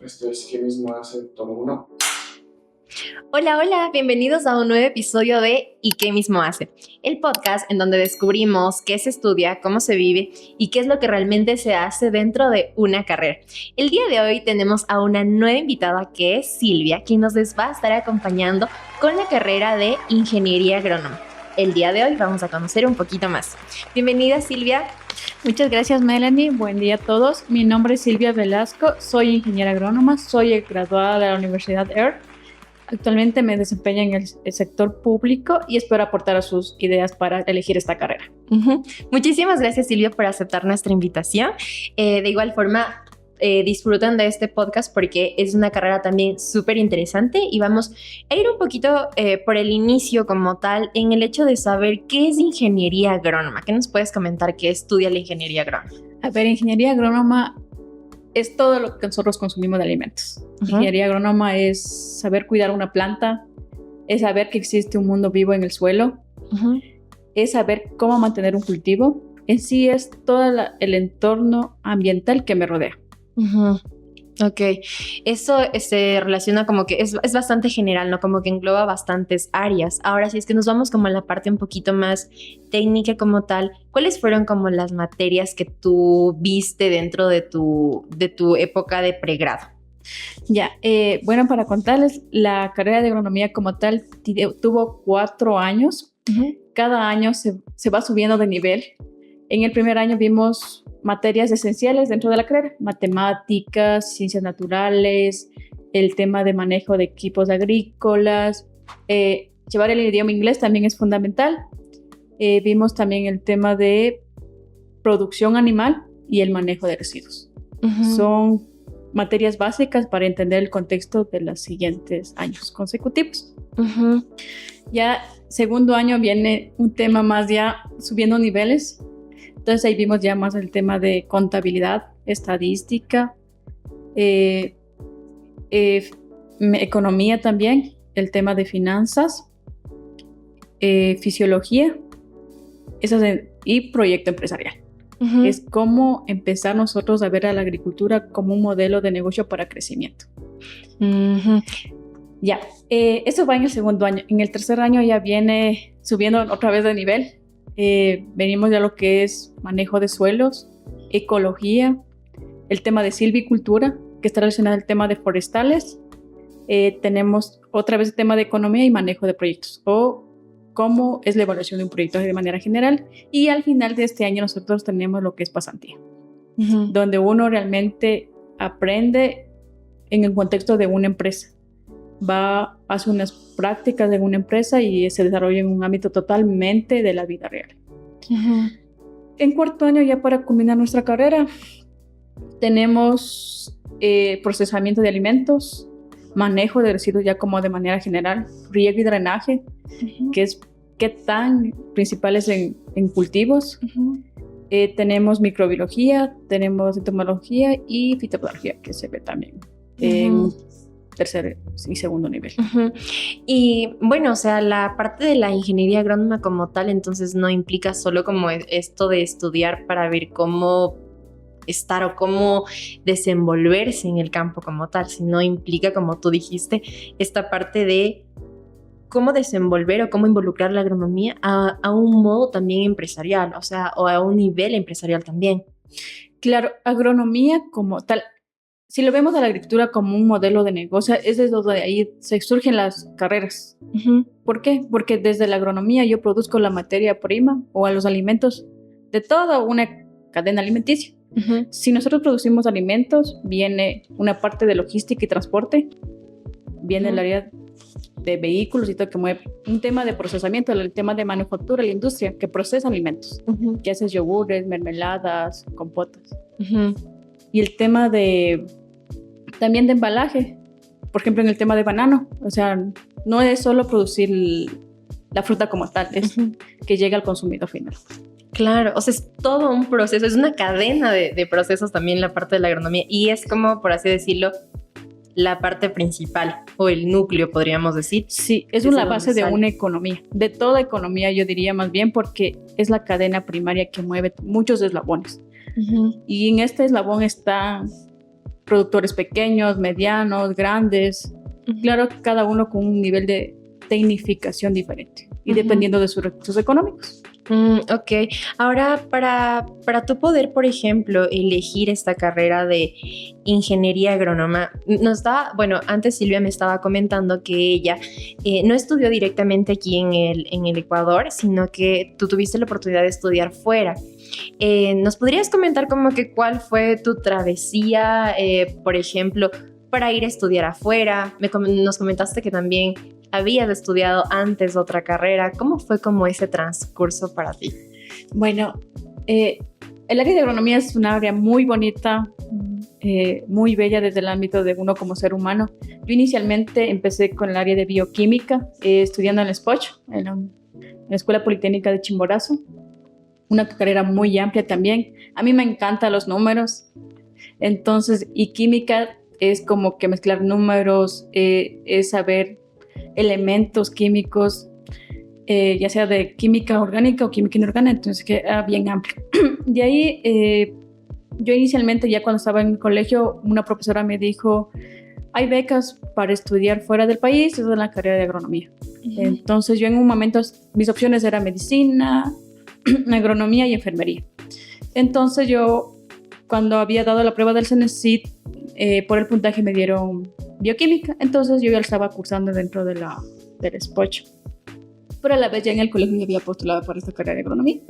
Esto es ¿Qué mismo hace? Tomo uno. Hola, hola, bienvenidos a un nuevo episodio de ¿Y qué mismo hace? El podcast en donde descubrimos qué se estudia, cómo se vive y qué es lo que realmente se hace dentro de una carrera. El día de hoy tenemos a una nueva invitada que es Silvia, quien nos va a estar acompañando con la carrera de Ingeniería Agrónoma. El día de hoy vamos a conocer un poquito más. Bienvenida, Silvia. Muchas gracias, Melanie. Buen día a todos. Mi nombre es Silvia Velasco, soy ingeniera agrónoma, soy graduada de la Universidad EARTH. Actualmente me desempeño en el sector público y espero aportar a sus ideas para elegir esta carrera. Muchísimas gracias, Silvia, por aceptar nuestra invitación. De igual forma, disfruten de este podcast porque es una carrera también súper interesante y vamos a ir un poquito por el inicio como tal en el hecho de saber qué es ingeniería agrónoma. ¿Qué nos puedes comentar qué estudia la ingeniería agrónoma? A ver, ingeniería agrónoma es todo lo que nosotros consumimos de alimentos. Ingeniería agrónoma es saber cuidar una planta, es saber que existe un mundo vivo en el suelo, es saber cómo mantener un cultivo. En sí es todo el entorno ambiental que me rodea. Ok, eso se relaciona como que es bastante general, ¿no? Como que engloba bastantes áreas. Ahora, si es que nos vamos como a la parte un poquito más técnica como tal, ¿cuáles fueron como las materias que tú viste dentro de tu época de pregrado? Ya, bueno, para contarles, la carrera de agronomía como tal tuvo 4 años. Cada año se va subiendo de nivel. En el primer año vimos materias esenciales dentro de la carrera, matemáticas, ciencias naturales, el tema de manejo de equipos agrícolas, llevar el idioma inglés también es fundamental. Vimos también el tema de producción animal y el manejo de residuos. Son materias básicas para entender el contexto de los siguientes años consecutivos. Ya segundo año viene un tema más ya subiendo niveles. Entonces ahí vimos ya más el tema de contabilidad, estadística, economía también, el tema de finanzas, fisiología y proyecto empresarial. Es cómo empezar nosotros a ver a la agricultura como un modelo de negocio para crecimiento. Ya, eso va en el segundo año. En el tercer año ya viene subiendo otra vez de nivel. Venimos ya lo que es manejo de suelos, ecología, el tema de silvicultura, que está relacionado al tema de forestales. Tenemos otra vez el tema de economía y manejo de proyectos, o cómo es la evaluación de un proyecto de manera general. Y al final de este año nosotros tenemos lo que es pasantía, donde uno realmente aprende en el contexto de una empresa. Hace unas prácticas en una empresa y se desarrolla en un ámbito totalmente de la vida real. En cuarto año, ya para culminar nuestra carrera, tenemos procesamiento de alimentos, manejo de residuos ya como de manera general, riego y drenaje, que es qué tan principales en cultivos. Tenemos microbiología, tenemos entomología y fitopatología, que se ve también en tercer y segundo nivel. Y bueno, o sea, la parte de la ingeniería agrónoma como tal, entonces no implica solo como esto de estudiar para ver cómo estar o cómo desenvolverse en el campo como tal, sino implica, como tú dijiste, esta parte de cómo desenvolver o cómo involucrar la agronomía a un modo también empresarial, o sea, o a un nivel empresarial también. Claro, agronomía como tal, si lo vemos a la agricultura como un modelo de negocio, es desde donde ahí se surgen las carreras. ¿Por qué? Porque desde la agronomía yo produzco la materia prima o a los alimentos de toda una cadena alimenticia. Si nosotros producimos alimentos, viene una parte de logística y transporte, viene el área de vehículos y todo que mueve, un tema de procesamiento, el tema de manufactura, la industria que procesa alimentos, que hace yogures, mermeladas, compotas. Y el tema también de embalaje, por ejemplo en el tema de banano, o sea, no es solo producir la fruta como tal, es que llega al consumidor final. Claro, o sea, es todo un proceso, es una cadena de procesos también la parte de la agronomía y es como, por así decirlo, la parte principal o el núcleo, podríamos decir. Sí, es una base de una economía, de toda economía yo diría más bien, porque es la cadena primaria que mueve muchos eslabones. Y en este eslabón está productores pequeños, medianos, grandes. Claro, cada uno con un nivel de tecnificación diferente y dependiendo de sus recursos económicos. Ok, ahora para tú poder, por ejemplo, elegir esta carrera de ingeniería agrónoma, antes Silvia me estaba comentando que ella no estudió directamente aquí en el Ecuador, sino que tú tuviste la oportunidad de estudiar fuera. ¿Nos podrías comentar como que cuál fue tu travesía, por ejemplo, para ir a estudiar afuera? Nos comentaste que también habías estudiado antes otra carrera. ¿Cómo fue como ese transcurso para ti? Bueno, el área de agronomía es una área muy bonita, muy bella desde el ámbito de uno como ser humano. Yo inicialmente empecé con el área de bioquímica, estudiando en el SPOCH, en la Escuela Politécnica de Chimborazo. Una carrera muy amplia también. A mí me encantan los números. Entonces, y química es como que mezclar números, es saber elementos químicos, ya sea de química orgánica o química inorgánica, entonces que era bien amplio. De ahí, yo inicialmente, ya cuando estaba en el colegio, una profesora me dijo, hay becas para estudiar fuera del país, es la carrera de agronomía. Entonces yo en un momento, mis opciones eran medicina, agronomía y enfermería. Entonces yo, cuando había dado la prueba del CENESID, por el puntaje me dieron bioquímica, entonces yo ya estaba cursando dentro del SPOCH. Pero a la vez ya en el colegio me había postulado para esta carrera de agronomía.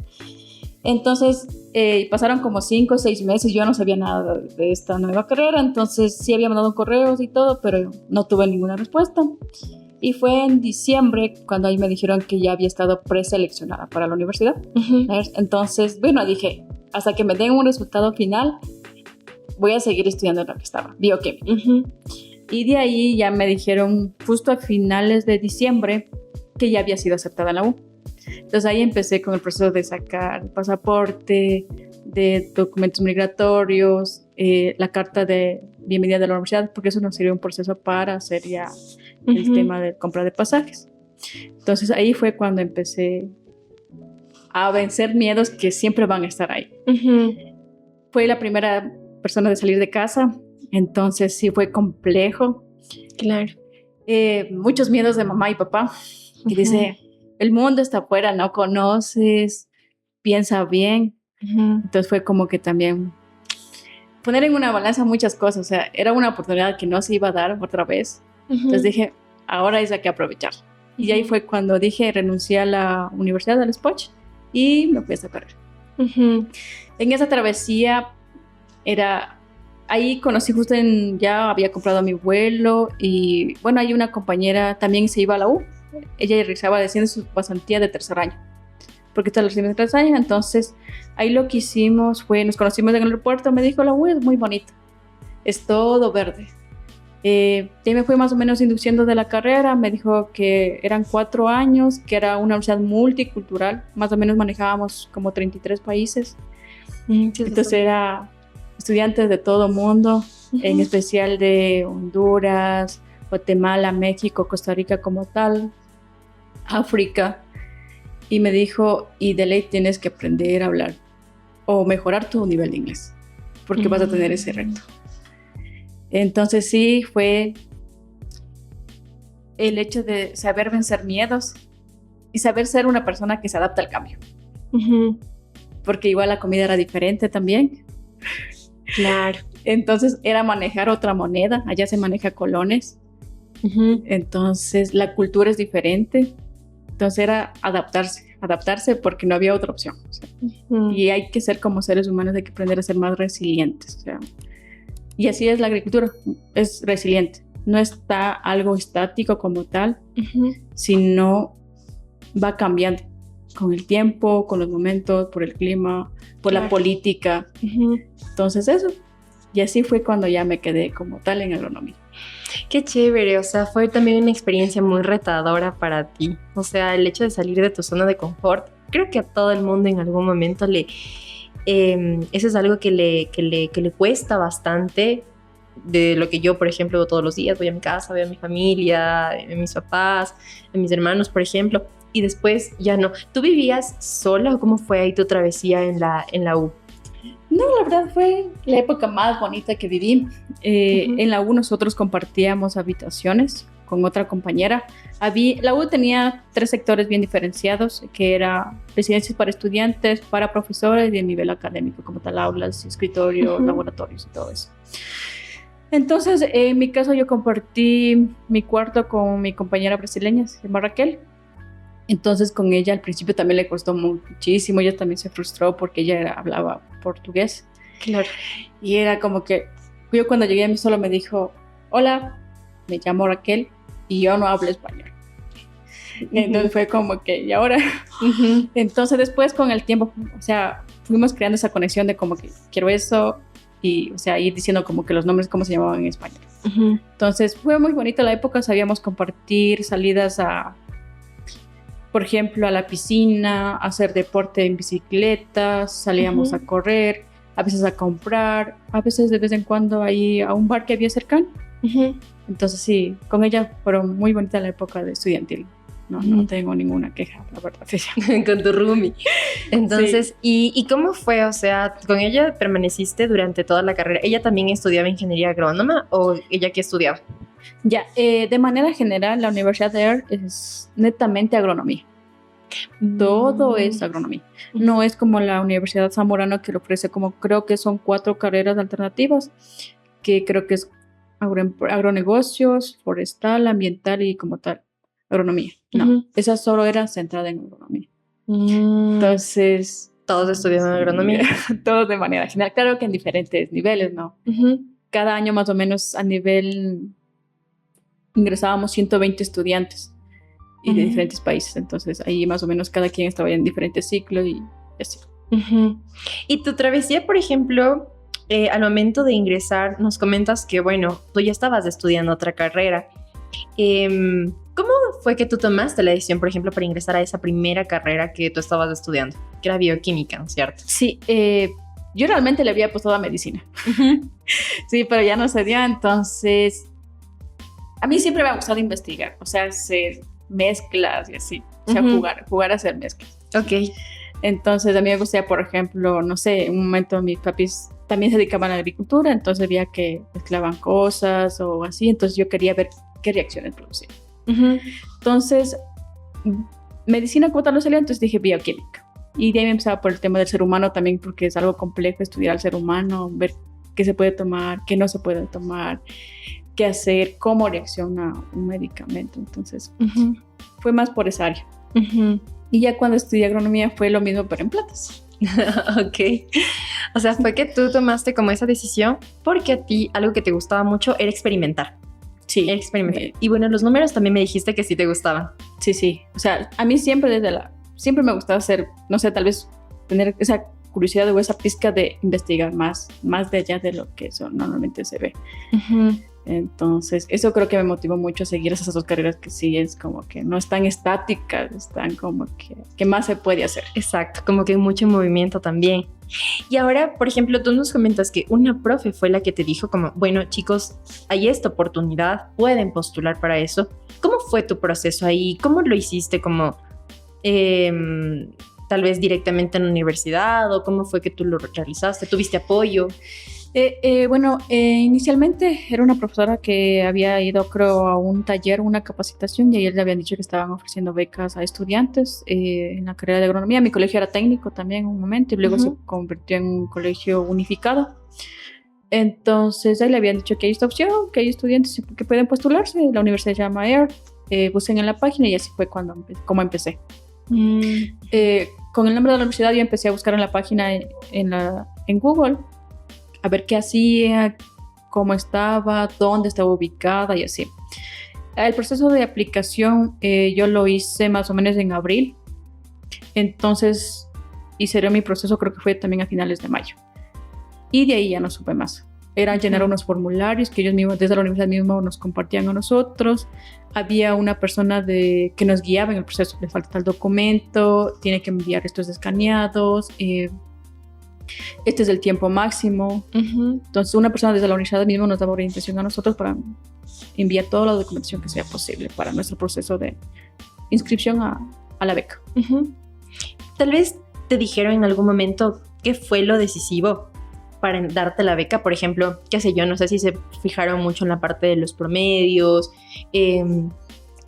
Entonces pasaron como 5 o 6 meses, yo no sabía nada de esta nueva carrera, entonces sí había mandado correos y todo, pero no tuve ninguna respuesta. Y fue en diciembre cuando ahí me dijeron que ya había estado preseleccionada para la universidad. Entonces, bueno, dije, hasta que me den un resultado final, voy a seguir estudiando lo que estaba, bioquímica. Y de ahí ya me dijeron justo a finales de diciembre que ya había sido aceptada en la U. Entonces ahí empecé con el proceso de sacar pasaporte, de documentos migratorios, la carta de bienvenida de la universidad, porque eso nos sirvió un proceso para hacer ya el tema de compra de pasajes. Entonces ahí fue cuando empecé a vencer miedos que siempre van a estar ahí. Fue la primera persona de salir de casa, entonces sí fue complejo. Claro. Muchos miedos de mamá y papá, que dice, el mundo está afuera, no conoces, piensa bien. Entonces fue como que también poner en una balanza muchas cosas, o sea, era una oportunidad que no se iba a dar otra vez. Entonces dije, ahora es hay que aprovechar. Y ahí fue cuando dije, renuncié a la Universidad del SPOCH y me fui a esa carrera. En esa travesía ahí conocí justo ya había comprado mi vuelo y bueno, hay una compañera también se iba a la U. Ella regresaba haciendo su pasantía de tercer año, porque está recién de tercer año. Entonces ahí lo que hicimos fue, nos conocimos en el aeropuerto, me dijo, la U es muy bonita, es todo verde. Y me fue más o menos induciendo de la carrera, me dijo que eran 4 años, que era una universidad multicultural, más o menos manejábamos como 33 países. Entonces era estudiantes de todo mundo, en especial de Honduras, Guatemala, México, Costa Rica como tal, África. Y me dijo, y de ley tienes que aprender a hablar o mejorar tu nivel de inglés, porque vas a tener ese reto. Entonces sí, fue el hecho de saber vencer miedos y saber ser una persona que se adapta al cambio. Porque igual la comida era diferente también. Claro. Entonces era manejar otra moneda, allá se maneja colones. Entonces la cultura es diferente. Entonces era adaptarse porque no había otra opción. O sea, y hay que ser como seres humanos, hay que aprender a ser más resilientes. O sea, y así es la agricultura, es resiliente. No está algo estático como tal, sino va cambiando con el tiempo, con los momentos, por el clima, por la política. Entonces eso. Y así fue cuando ya me quedé como tal en agronomía. Qué chévere, o sea, fue también una experiencia muy retadora para ti. O sea, el hecho de salir de tu zona de confort, creo que a todo el mundo en algún momento eso es algo que le cuesta bastante. De lo que yo, por ejemplo, todos los días voy a mi casa, veo a mi familia, a mis papás, a mis hermanos, por ejemplo, y después ya no. ¿Tú vivías sola o cómo fue ahí tu travesía en la U? No, la verdad fue la época más bonita que viví. En la U nosotros compartíamos habitaciones con otra compañera. La U tenía 3 sectores bien diferenciados, que era residencias para estudiantes, para profesores y el nivel académico, como tal, aulas, escritorios, laboratorios y todo eso. Entonces, en mi caso, yo compartí mi cuarto con mi compañera brasileña, se llama Raquel. Entonces, con ella al principio también le costó muchísimo. Ella también se frustró porque ella hablaba portugués. Claro. Y era como que yo cuando llegué a mí solo me dijo, hola, me llamo Raquel y yo no hablo español. Entonces fue como que, ¿y ahora? Entonces después con el tiempo, o sea, fuimos creando esa conexión de como que quiero eso y, o sea, ir diciendo como que los nombres, cómo se llamaban en español. Entonces fue muy bonita la época, sabíamos compartir salidas por ejemplo, a la piscina, hacer deporte en bicicleta, salíamos a correr, a veces a comprar, a veces de vez en cuando ahí a un bar que había cercano. Entonces sí, con ella fueron muy bonita la época de estudiantil. No tengo ninguna queja, la verdad. Con tu roomie. Entonces, sí. ¿Y cómo fue? O sea, ¿con ella permaneciste durante toda la carrera? ¿Ella también estudiaba ingeniería agrónoma o ella qué estudiaba? Ya, de manera general, la Universidad de Air es netamente agronomía. Todo es agronomía. No es como la Universidad Zamorano que le ofrece como, creo que son 4 carreras alternativas, que creo que es agronegocios, forestal, ambiental y como tal, agronomía. No, esa solo era centrada en agronomía. Entonces... Todos estudiaban agronomía. Todos de manera general. Claro que en diferentes niveles, ¿no? Cada año más o menos a nivel... ingresábamos 120 estudiantes y de diferentes países. Entonces ahí más o menos cada quien estaba en diferentes ciclos y así. Y tu travesía, por ejemplo... al momento de ingresar, nos comentas que, bueno, tú ya estabas estudiando otra carrera. ¿Cómo fue que tú tomaste la decisión, por ejemplo, para ingresar a esa primera carrera que tú estabas estudiando? Que era bioquímica, ¿cierto? Sí, yo realmente le había apostado a medicina. Sí, pero ya no se dio, entonces... A mí siempre me ha gustado investigar, o sea, hacer mezclas y así. O sea, jugar a hacer mezclas. Ok. Entonces, a mí me gustaba, por ejemplo, no sé, en un momento mis papis también se dedicaban a la agricultura, entonces veía que mezclaban cosas o así, entonces yo quería ver qué reacciones producían. Entonces, medicina como tal no salía, entonces dije bioquímica. Y de ahí me empezaba por el tema del ser humano también, porque es algo complejo estudiar al ser humano, ver qué se puede tomar, qué no se puede tomar, qué hacer, cómo reacciona un medicamento. Entonces, fue más por esa área. Y ya cuando estudié agronomía fue lo mismo, pero en plantas. Ok. O sea, fue que tú tomaste como esa decisión porque a ti algo que te gustaba mucho era experimentar. Sí. Era experimentar. Y bueno, los números también me dijiste que sí te gustaban. Sí. O sea, a mí siempre siempre me gustaba hacer, no sé, tal vez tener esa curiosidad o esa pizca de investigar más de allá de lo que eso normalmente se ve. Entonces, eso creo que me motivó mucho a seguir esas 2 carreras que sí es como que no están estáticas, están como que más se puede hacer. Exacto, como que mucho movimiento también. Y ahora, por ejemplo, tú nos comentas que una profe fue la que te dijo como, bueno, chicos, hay esta oportunidad, pueden postular para eso. ¿Cómo fue tu proceso ahí? ¿Cómo lo hiciste? Como, tal vez directamente en la universidad, o cómo fue que tú lo realizaste? ¿Tuviste apoyo? Inicialmente era una profesora que había ido, creo, a un taller, una capacitación, y ayer le habían dicho que estaban ofreciendo becas a estudiantes en la carrera de agronomía. Mi colegio era técnico también en un momento y luego se convirtió en un colegio unificado. Entonces ahí le habían dicho que hay esta opción, que hay estudiantes que pueden postularse. La universidad se llama Air, busquen en la página, y así fue como empecé. Con el nombre de la universidad yo empecé a buscar en la página en Google, a ver qué hacía, cómo estaba, dónde estaba ubicada y así. El proceso de aplicación yo lo hice más o menos en abril. Entonces hice mi proceso, creo que fue también a finales de mayo. Y de ahí ya no supe más. Era llenar unos formularios que ellos mismos, desde la universidad mismo, nos compartían a nosotros. Había una persona que nos guiaba en el proceso. Le falta tal documento, tiene que enviar estos escaneados. Este es el tiempo máximo. Entonces una persona desde la universidad mismo nos daba orientación a nosotros para enviar toda la documentación que sea posible para nuestro proceso de inscripción a la beca. Tal vez te dijeron en algún momento qué fue lo decisivo para darte la beca? Por ejemplo, qué sé yo, no sé si se fijaron mucho en la parte de los promedios.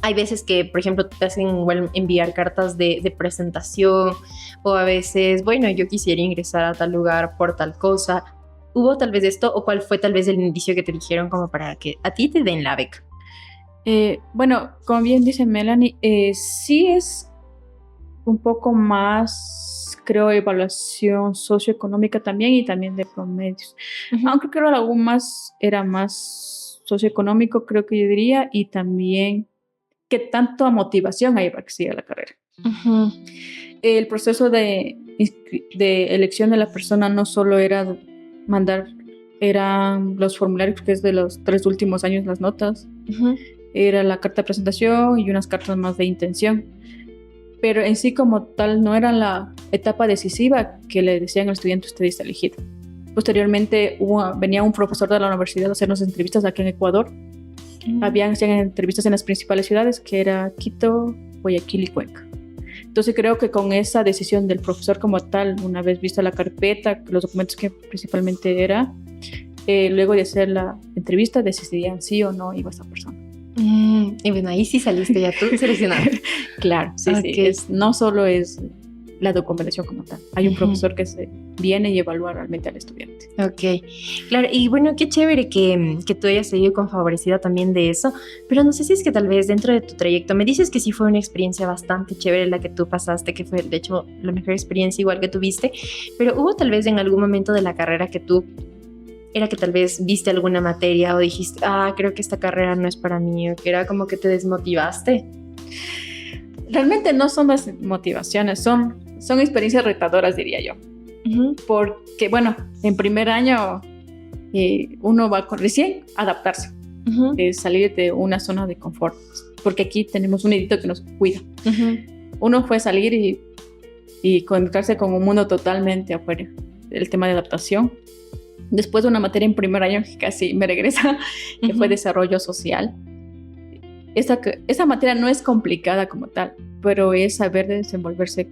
Hay veces que, por ejemplo, te hacen igual enviar cartas de presentación, o a veces, bueno, yo quisiera ingresar a tal lugar por tal cosa. ¿Hubo tal vez esto, o cuál fue tal vez el indicio que te dijeron como para que a ti te den la beca? Bueno, como bien dice Melanie, sí es un poco más, creo, evaluación socioeconómica también y también de promedios. Aunque creo que algo más era más socioeconómico, creo que yo diría, y también qué tanta motivación hay para que siga la carrera. El proceso de elección de la persona no solo era mandar, eran los formularios, que es de los 3 últimos años las notas, era la carta de presentación y unas cartas más de intención. Pero en sí como tal no era la etapa decisiva que le decían al estudiante: usted está elegido. Posteriormente venía un profesor de la universidad a hacernos entrevistas aquí en Ecuador. Hacían entrevistas en las principales ciudades, que era Quito, Guayaquil y Cuenca. Entonces creo que con esa decisión del profesor como tal, una vez vista la carpeta, los documentos que principalmente era, luego de hacer la entrevista decidían sí o no iba esa persona. Y bueno, ahí sí saliste ya tú seleccionado. Claro, sí, sí. No solo es la documentación como tal. Hay un profesor que se viene y evalúa realmente al estudiante. Ok, claro. Y bueno, qué chévere que tú hayas seguido con favorecida también de eso. Pero no sé si es que tal vez dentro de tu trayecto, me dices que sí fue una experiencia bastante chévere la que tú pasaste, que fue de hecho la mejor experiencia igual que tuviste. Pero hubo tal vez en algún momento de la carrera que tú era que tal vez viste alguna materia o dijiste, creo que esta carrera no es para mí, o que era como que te desmotivaste. Realmente no son las motivaciones, son experiencias retadoras, diría yo. Porque, bueno, en primer año uno va recién a adaptarse, salir de una zona de confort, porque aquí tenemos un edito que nos cuida. Uno fue salir y conectarse con un mundo totalmente afuera, el tema de adaptación. Después de una materia en primer año que casi me regresa, que fue desarrollo social. Esa materia no es complicada como tal, pero es saber desenvolverse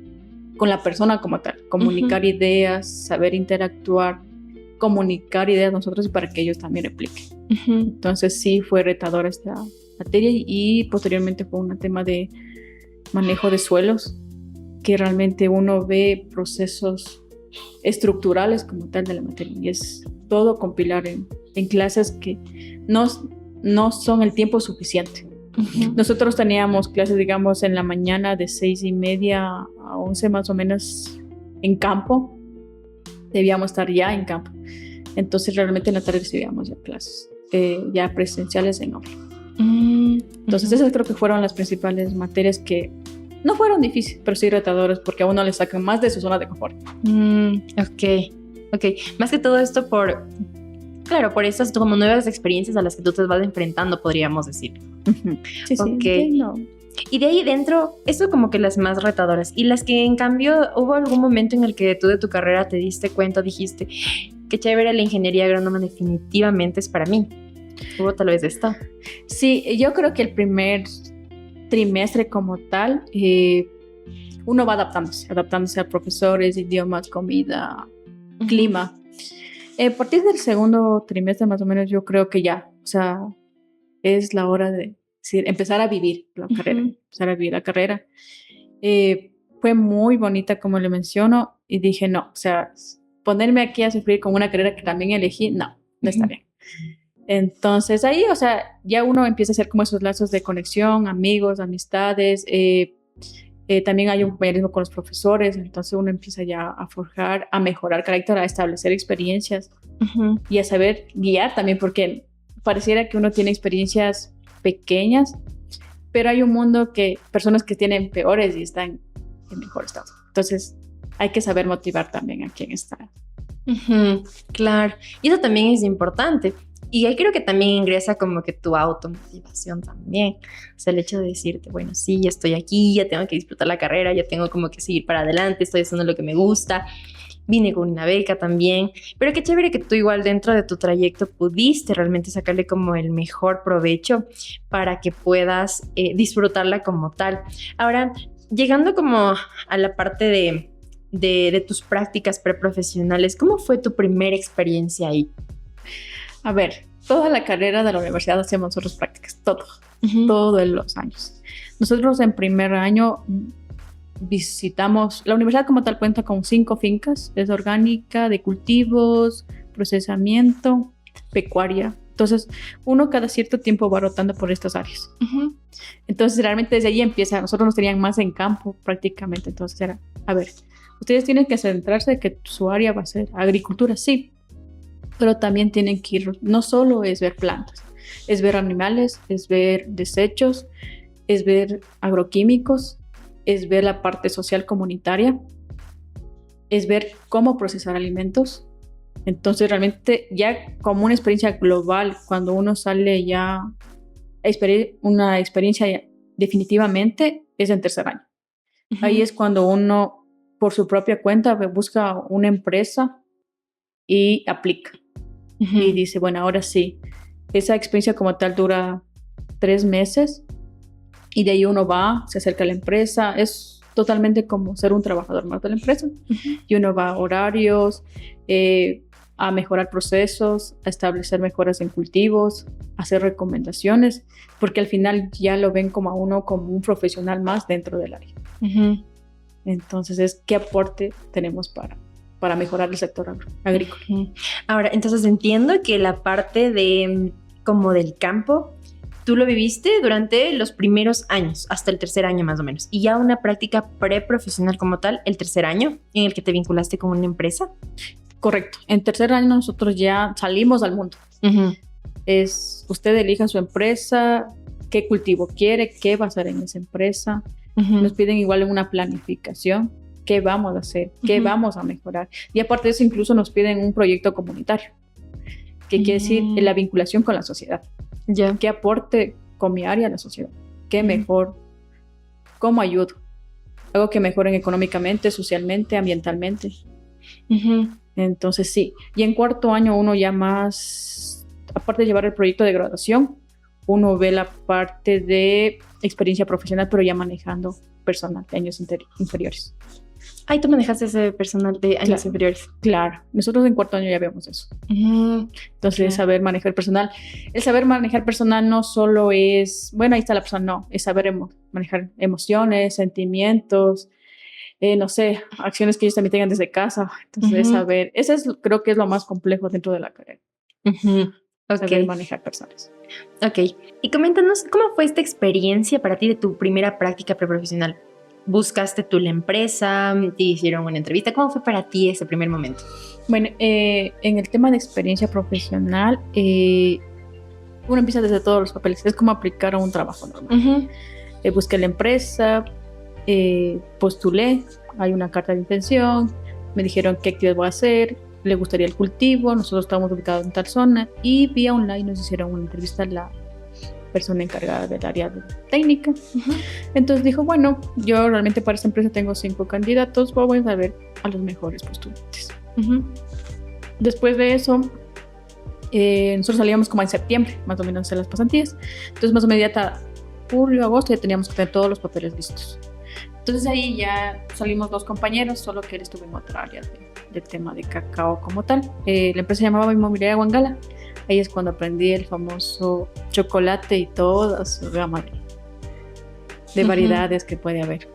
con la persona como tal, comunicar ideas, saber interactuar, comunicar ideas nosotros y para que ellos también repliquen. Entonces sí fue retadora esta materia y posteriormente fue un tema de manejo de suelos, que realmente uno ve procesos estructurales como tal de la materia y es todo compilar en clases que no son el tiempo suficiente. Nosotros teníamos clases, digamos, en la mañana de 6:30 a 11 más o menos en campo. Debíamos estar ya en campo. Entonces realmente en la tarde recibíamos ya clases ya presenciales en aula. Entonces esas creo que fueron las principales materias que no fueron difíciles, pero sí retadoras, porque a uno le sacan más de su zona de confort. Ok. Más que todo esto por estas como nuevas experiencias a las que tú te vas enfrentando, podríamos decir. Sí, entiendo. Y de ahí dentro, eso como que las más retadoras. Y las que en cambio, ¿hubo algún momento en el que tú de tu carrera te diste cuenta, dijiste, qué chévere, la ingeniería agrónoma definitivamente es para mí? ¿Hubo tal vez esto? Sí, yo creo que el primer trimestre como tal, uno va adaptándose a profesores, idiomas, comida, clima. A partir del segundo trimestre más o menos yo creo que ya, o sea, es la hora de empezar a vivir la carrera. Fue muy bonita, como le menciono, y dije, no, o sea, ponerme aquí a sufrir con una carrera que también elegí, no está bien. Entonces ahí, o sea, ya uno empieza a hacer como esos lazos de conexión, amigos, amistades. También hay un compañerismo con los profesores, entonces uno empieza ya a forjar, a mejorar carácter, a establecer experiencias y a saber guiar también, porque pareciera que uno tiene experiencias pequeñas, pero hay un mundo personas que tienen peores y están en mejor estado. Entonces hay que saber motivar también a quien está. Claro, y eso también es importante. Y ahí creo que también ingresa como que tu automotivación también. O sea, el hecho de decirte, bueno, sí, ya estoy aquí, ya tengo que disfrutar la carrera, ya tengo como que seguir para adelante, estoy haciendo lo que me gusta. Vine con una beca también. Pero qué chévere que tú igual dentro de tu trayecto pudiste realmente sacarle como el mejor provecho para que puedas disfrutarla como tal. Ahora, llegando como a la parte de tus prácticas preprofesionales, ¿cómo fue tu primera experiencia ahí? A ver, toda la carrera de la universidad hacemos nosotros prácticas, todos los años. Nosotros en primer año visitamos, la universidad como tal cuenta con 5 fincas, es orgánica, de cultivos, procesamiento, pecuaria. Entonces, uno cada cierto tiempo va rotando por estas áreas. Entonces, realmente desde ahí empieza, nosotros nos tenían más en campo prácticamente. Entonces era, a ver, ustedes tienen que centrarse en que su área va a ser agricultura, sí, pero también tienen que ir, no solo es ver plantas, es ver animales, es ver desechos, es ver agroquímicos, es ver la parte social comunitaria, es ver cómo procesar alimentos. Entonces realmente ya como una experiencia global, cuando uno sale ya a una experiencia ya definitivamente es en tercer año. Ahí es cuando uno por su propia cuenta busca una empresa y aplica. Y dice, bueno, ahora sí, esa experiencia como tal dura 3 meses y de ahí uno va, se acerca a la empresa, es totalmente como ser un trabajador más de la empresa. Y uno va a horarios, a mejorar procesos, a establecer mejoras en cultivos, a hacer recomendaciones, porque al final ya lo ven como a uno como un profesional más dentro del área. Entonces es qué aporte tenemos para mejorar el sector agrícola. Ahora, entonces entiendo que la parte de como del campo, tú lo viviste durante los primeros años, hasta el tercer año más o menos, y ya una práctica preprofesional como tal, el tercer año, en el que te vinculaste con una empresa. Correcto. En tercer año nosotros ya salimos al mundo. Usted elija su empresa, qué cultivo quiere, qué va a hacer en esa empresa. Nos piden igual una planificación, qué vamos a hacer, qué vamos a mejorar. Y aparte de eso incluso nos piden un proyecto comunitario, que quiere decir la vinculación con la sociedad. ¿Qué aporte con mi área a la sociedad? ¿Qué mejor? ¿Cómo ayudo? Algo que mejoren económicamente, socialmente, ambientalmente. Entonces sí, y en cuarto año uno ya más, aparte de llevar el proyecto de graduación, uno ve la parte de experiencia profesional, pero ya manejando personal de años inferiores. Ay, tú manejaste ese personal de años inferiores. Claro, nosotros en cuarto año ya vemos eso. Entonces, saber manejar personal. El saber manejar personal no solo es, bueno, ahí está la persona, no, es saber manejar emociones, sentimientos, no sé, acciones que ellos también tengan desde casa. Entonces, saber, creo que es lo más complejo dentro de la carrera. Saber manejar personas. Ok, y coméntanos, ¿cómo fue esta experiencia para ti de tu primera práctica preprofesional? ¿Buscaste tú la empresa? ¿Te hicieron una entrevista? ¿Cómo fue para ti ese primer momento? Bueno, en el tema de experiencia profesional, uno empieza desde todos los papeles. Es como aplicar a un trabajo normal. Busqué la empresa, postulé, hay una carta de intención, me dijeron qué actividad voy a hacer, le gustaría el cultivo, nosotros estamos ubicados en tal zona y vía online nos hicieron una entrevista a la persona encargada del área técnica. Entonces dijo, bueno, yo realmente para esta empresa tengo 5 candidatos, vamos a ver a los mejores postulantes. Después de eso, nosotros salíamos como en septiembre, más o menos en las pasantías. Entonces más o menos ya julio, agosto ya teníamos que tener todos los papeles listos. Entonces ahí ya salimos 2 compañeros, solo que él estuvo en otra área del tema de cacao como tal. La empresa se llamaba Inmobiliaria Huangala. Ahí es cuando aprendí el famoso chocolate y toda su gama de variedades que puede haber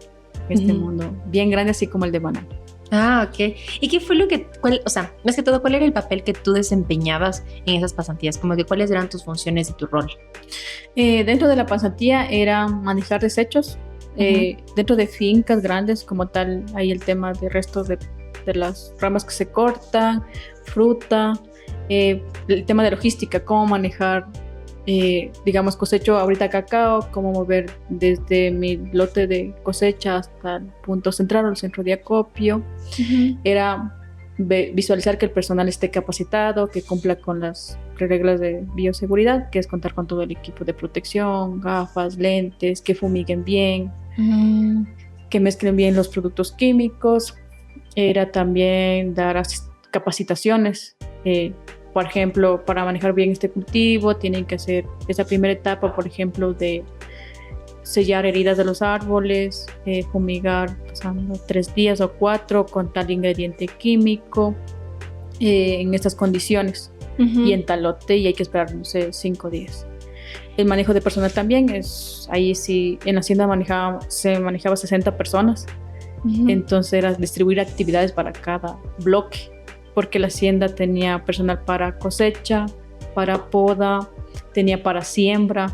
en este mundo, bien grande así como el de banano. Ah, ok. ¿Y qué fue más que todo, cuál era el papel que tú desempeñabas en esas pasantías? Como que cuáles eran tus funciones y tu rol. Dentro de la pasantía era manejar desechos. Dentro de fincas grandes como tal, hay el tema de restos de las ramas que se cortan, fruta, el tema de logística, cómo manejar, digamos, cosecho ahorita cacao, cómo mover desde mi lote de cosecha hasta el punto central o el centro de acopio. Era visualizar que el personal esté capacitado, que cumpla con las reglas de bioseguridad, que es contar con todo el equipo de protección, gafas, lentes, que fumiguen bien, que mezclen bien los productos químicos. Era también dar capacitaciones, por ejemplo, para manejar bien este cultivo tienen que hacer esa primera etapa, por ejemplo, de sellar heridas de los árboles, fumigar pasando 3 días o 4 con tal ingrediente químico en estas condiciones y en tal lote, y hay que esperar, no sé, 5 días. El manejo de personal también es, ahí sí, en la hacienda se manejaba 60 personas, entonces era distribuir actividades para cada bloque, porque la hacienda tenía personal para cosecha, para poda, tenía para siembra,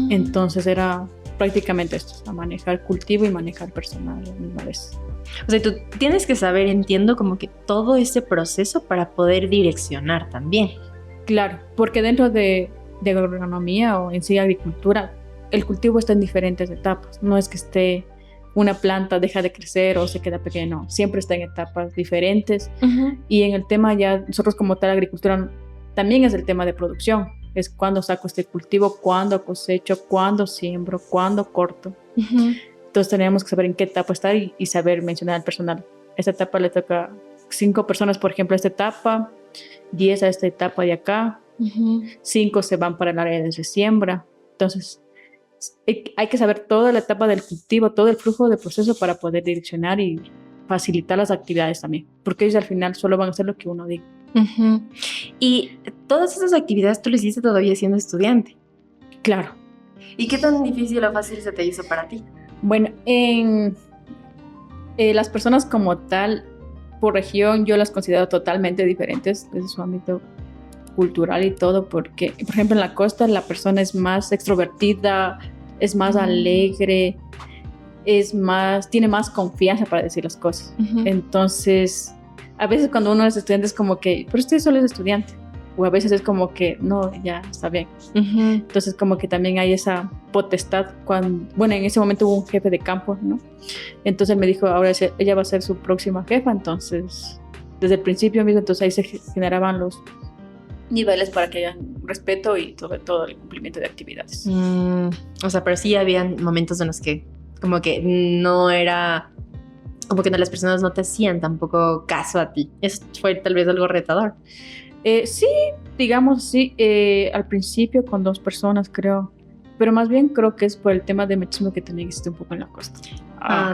entonces era prácticamente esto, a manejar cultivo y manejar personal a la misma vez. O sea, tú tienes que saber, entiendo, como que todo ese proceso para poder direccionar también. Claro, porque dentro de agronomía o en sí agricultura, el cultivo está en diferentes etapas. No es que esté una planta, deja de crecer o se queda pequeña, no, siempre está en etapas diferentes. Y en el tema ya, nosotros como tal agricultura, también es el tema de producción. Es cuándo saco este cultivo, cuándo cosecho, cuándo siembro, cuándo corto. Entonces tenemos que saber en qué etapa estar y saber mencionar al personal. Esta etapa le toca 5 personas, por ejemplo, a esta etapa, 10 a esta etapa de acá, 5 se van para el área de siembra. Entonces hay que saber toda la etapa del cultivo, todo el flujo de proceso para poder direccionar y facilitar las actividades también, porque ellos al final solo van a hacer lo que uno diga. Y todas esas actividades tú las hiciste todavía siendo estudiante. Claro. ¿Y qué tan difícil o fácil se te hizo para ti? Bueno, en las personas como tal, por región, yo las considero totalmente diferentes desde su ámbito cultural y todo, porque, por ejemplo, en la costa la persona es más extrovertida, es más alegre, tiene más confianza para decir las cosas. Entonces, a veces cuando uno es estudiante es como que, pero usted solo es estudiante. O a veces es como que, no, ya está bien. Entonces como que también hay esa potestad. Bueno, en ese momento hubo un jefe de campo, ¿no? Entonces él me dijo, ahora ella va a ser su próxima jefa. Entonces, desde el principio mismo, entonces ahí se generaban los niveles para que haya respeto y sobre todo el cumplimiento de actividades. O sea, pero sí habían momentos en los que como que no era... como que las personas no te hacían tampoco caso a ti. Eso fue tal vez algo retador. Sí, digamos, sí, al principio con 2 personas creo, pero más bien creo que es por el tema de machismo que también existe un poco en la costa.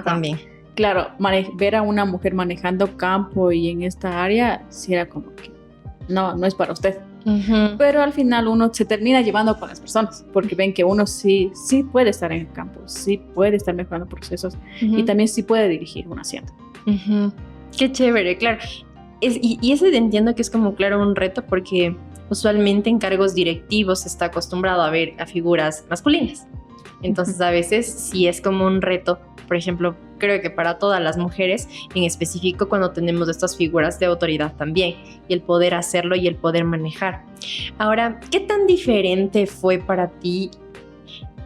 También. Claro, ver a una mujer manejando campo y en esta área, sí era como que no es para usted. Pero al final uno se termina llevando con las personas, porque ven que uno sí puede estar en el campo, sí puede estar mejorando procesos y también sí puede dirigir una hacienda. Qué chévere, claro. Y ese entiendo que es como, claro, un reto porque usualmente en cargos directivos se está acostumbrado a ver a figuras masculinas. Entonces a veces sí es como un reto, por ejemplo, creo que para todas las mujeres, en específico cuando tenemos estas figuras de autoridad también, y el poder hacerlo y el poder manejar. Ahora, ¿qué tan diferente fue para ti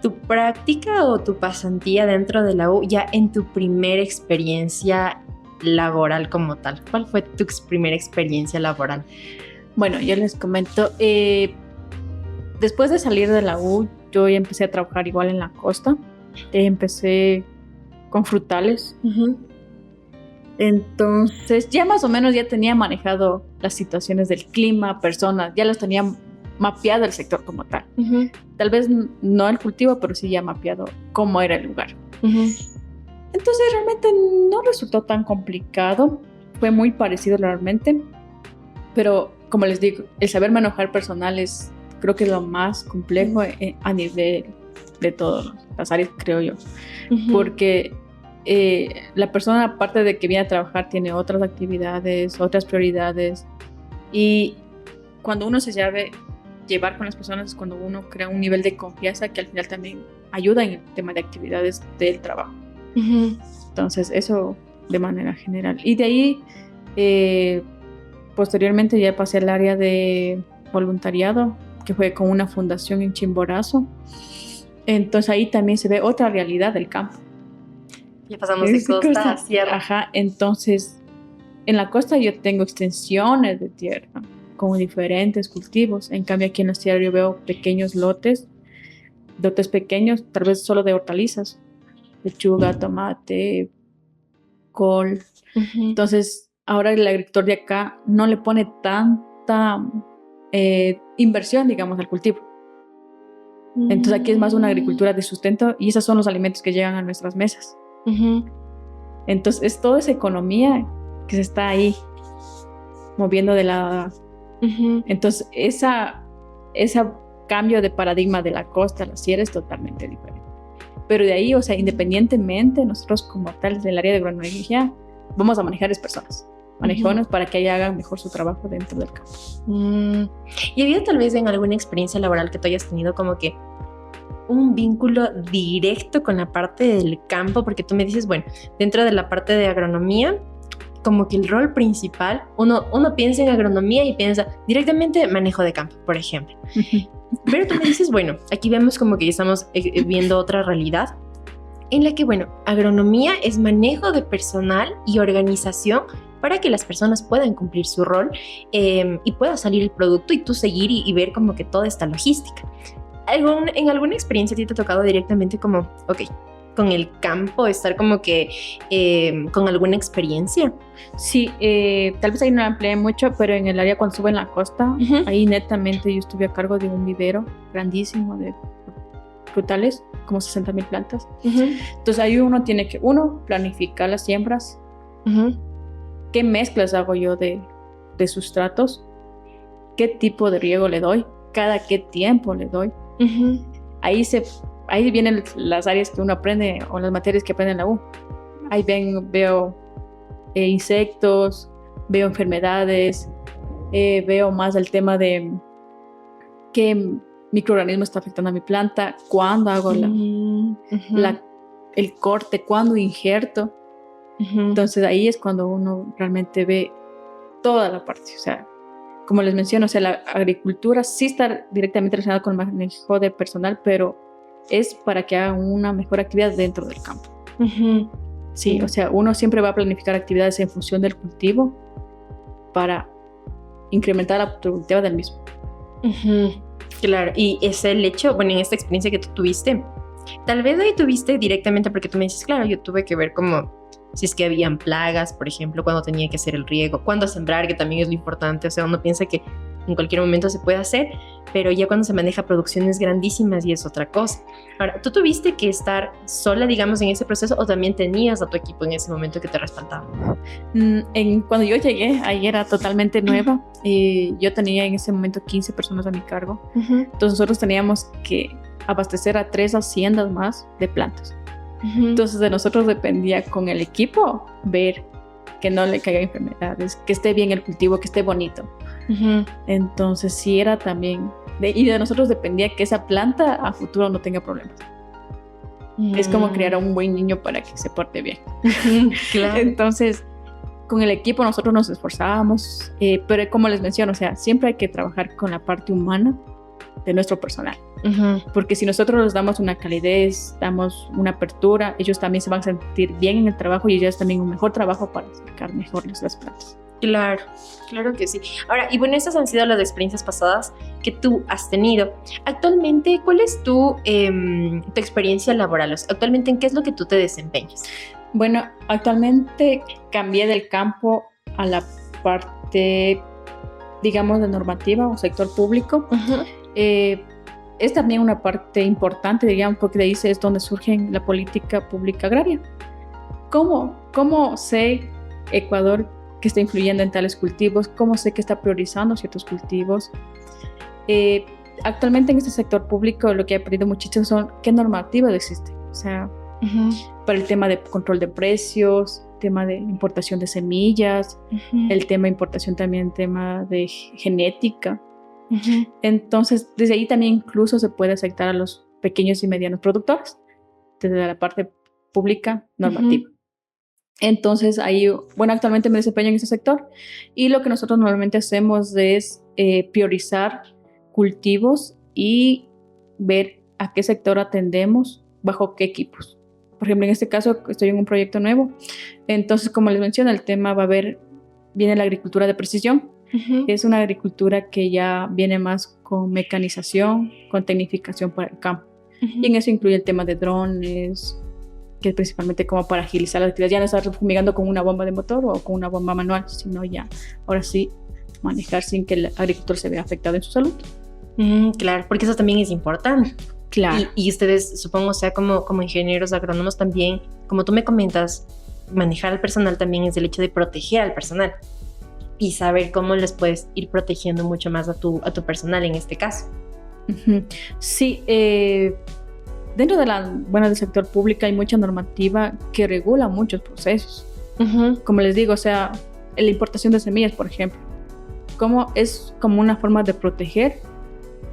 tu práctica o tu pasantía dentro de la U ya en tu primera experiencia laboral como tal? ¿Cuál fue tu primera experiencia laboral? Bueno, yo les comento, después de salir de la U, yo ya empecé a trabajar igual en la costa. Empecé con frutales. Entonces, ya más o menos ya tenía manejado las situaciones del clima, personas, ya las tenía mapeado el sector como tal. Tal vez no el cultivo, pero sí ya mapeado cómo era el lugar. Entonces, realmente no resultó tan complicado. Fue muy parecido realmente. Pero, como les digo, el saber manejar personal es, creo que es lo más complejo a nivel de todas las áreas, creo yo. Porque la persona, aparte de que viene a trabajar, tiene otras actividades, otras prioridades. Y cuando uno se sabe llevar con las personas es cuando uno crea un nivel de confianza que al final también ayuda en el tema de actividades del trabajo. Entonces, eso de manera general. Y de ahí, posteriormente ya pasé al área de voluntariado, que fue con una fundación en Chimborazo. Entonces ahí también se ve otra realidad del campo. Ya pasamos de costa a sierra. Ajá, entonces en la costa yo tengo extensiones de tierra con diferentes cultivos. En cambio aquí en la sierra yo veo pequeños lotes pequeños, tal vez solo de hortalizas, lechuga, tomate, col. Entonces ahora el agricultor de acá no le pone tanta inversión, digamos, al cultivo. Entonces aquí es más una agricultura de sustento y esos son los alimentos que llegan a nuestras mesas. Entonces es toda esa economía que se está ahí moviendo de la... Entonces ese cambio de paradigma de la costa a la sierra es totalmente diferente. Pero de ahí, o sea, independientemente, nosotros como tal del área de agronomía vamos a manejar es personas. Manejarnos para que ellas hagan mejor su trabajo dentro del campo. ¿Y había tal vez en alguna experiencia laboral que tú hayas tenido como que un vínculo directo con la parte del campo? Porque tú me dices, bueno, dentro de la parte de agronomía, como que el rol principal, uno piensa en agronomía y piensa directamente manejo de campo, por ejemplo. Pero tú me dices, bueno, aquí vemos como que estamos viendo otra realidad en la que, bueno, agronomía es manejo de personal y organización para que las personas puedan cumplir su rol y pueda salir el producto y tú seguir y ver como que toda esta logística. ¿En alguna experiencia a ti te ha tocado directamente como, ok, con el campo, estar como que con alguna experiencia? Sí, tal vez ahí no la empleé mucho, pero en el área cuando estuve en la costa, ahí netamente yo estuve a cargo de un vivero grandísimo de frutales, como 60,000 plantas. Entonces ahí uno tiene que, planificar las siembras. ¿Qué mezclas hago yo de sustratos? ¿Qué tipo de riego le doy? ¿Cada qué tiempo le doy? Ahí vienen las áreas que uno aprende o las materias que aprende en la U. Ahí veo insectos, veo enfermedades, veo más el tema de qué microorganismo está afectando a mi planta, cuándo hago el corte, cuándo injerto. Entonces ahí es cuando uno realmente ve toda la parte. O sea, como les menciono, o sea, la agricultura sí está directamente relacionada con el manejo de personal, pero es para que hagan una mejor actividad dentro del campo. Sí, o sea, uno siempre va a planificar actividades en función del cultivo para incrementar la productividad del mismo. Claro, y es el hecho, bueno, en esta experiencia que tú tuviste, tal vez ahí tuviste directamente, porque tú me dices, claro, yo tuve que ver como si es que habían plagas, por ejemplo, cuando tenía que hacer el riego, cuándo sembrar, que también es lo importante. O sea, uno piensa que en cualquier momento se puede hacer, pero ya cuando se maneja producciones grandísimas y es otra cosa. Ahora, ¿tú tuviste que estar sola, digamos, en ese proceso o también tenías a tu equipo en ese momento que te respaldaba? Cuando yo llegué, ahí era totalmente nueva. Yo tenía en ese momento 15 personas a mi cargo. Entonces nosotros teníamos que abastecer a 3 haciendas más de plantas. Entonces de nosotros dependía con el equipo ver que no le caigan enfermedades, que esté bien el cultivo, que esté bonito. Entonces sí era también y de nosotros dependía que esa planta a futuro no tenga problemas. Es como criar a un buen niño para que se porte bien. Claro. Entonces con el equipo nosotros nos esforzábamos, pero como les menciono, o sea, siempre hay que trabajar con la parte humana de nuestro personal. Porque si nosotros les damos una calidez, damos una apertura, ellos también se van a sentir bien en el trabajo y ellos también un mejor trabajo para sacar mejor las plantas. Claro, claro que sí. Ahora, y bueno, estas han sido las experiencias pasadas que tú has tenido. Actualmente, ¿cuál es tu experiencia laboral? O sea, actualmente, ¿en qué es lo que tú te desempeñas? Bueno, actualmente cambié del campo a la parte, digamos, de normativa o sector público. Es también una parte importante, digamos, porque de ahí es donde surge la política pública agraria. ¿Cómo sé Ecuador que está influyendo en tales cultivos? ¿Cómo sé que está priorizando ciertos cultivos? Actualmente en este sector público lo que he aprendido muchísimo son qué normativas existen. O sea, para el tema de control de precios, tema de importación de semillas, el tema de importación también, tema de genética. Entonces, desde ahí también incluso se puede afectar a los pequeños y medianos productores, desde la parte pública normativa. Entonces, ahí, bueno, actualmente me desempeño en ese sector y lo que nosotros normalmente hacemos es priorizar cultivos y ver a qué sector atendemos, bajo qué equipos. Por ejemplo, en este caso estoy en un proyecto nuevo, entonces, como les menciono, el tema viene la agricultura de precisión. Es una agricultura que ya viene más con mecanización, con tecnificación para el campo. Y en eso incluye el tema de drones, que es principalmente como para agilizar las actividades. Ya no estar fumigando con una bomba de motor o con una bomba manual, sino ya, ahora sí, manejar sin que el agricultor se vea afectado en su salud. Claro, porque eso también es importante. Claro. Y ustedes, supongo, o sea, como ingenieros agrónomos también, como tú me comentas, manejar al personal también es el hecho de proteger al personal y saber cómo les puedes ir protegiendo mucho más a tu personal en este caso. Ujú. Sí, dentro del sector público hay mucha normativa que regula muchos procesos. Uh-huh. Como les digo, o sea, la importación de semillas, por ejemplo, es como una forma de proteger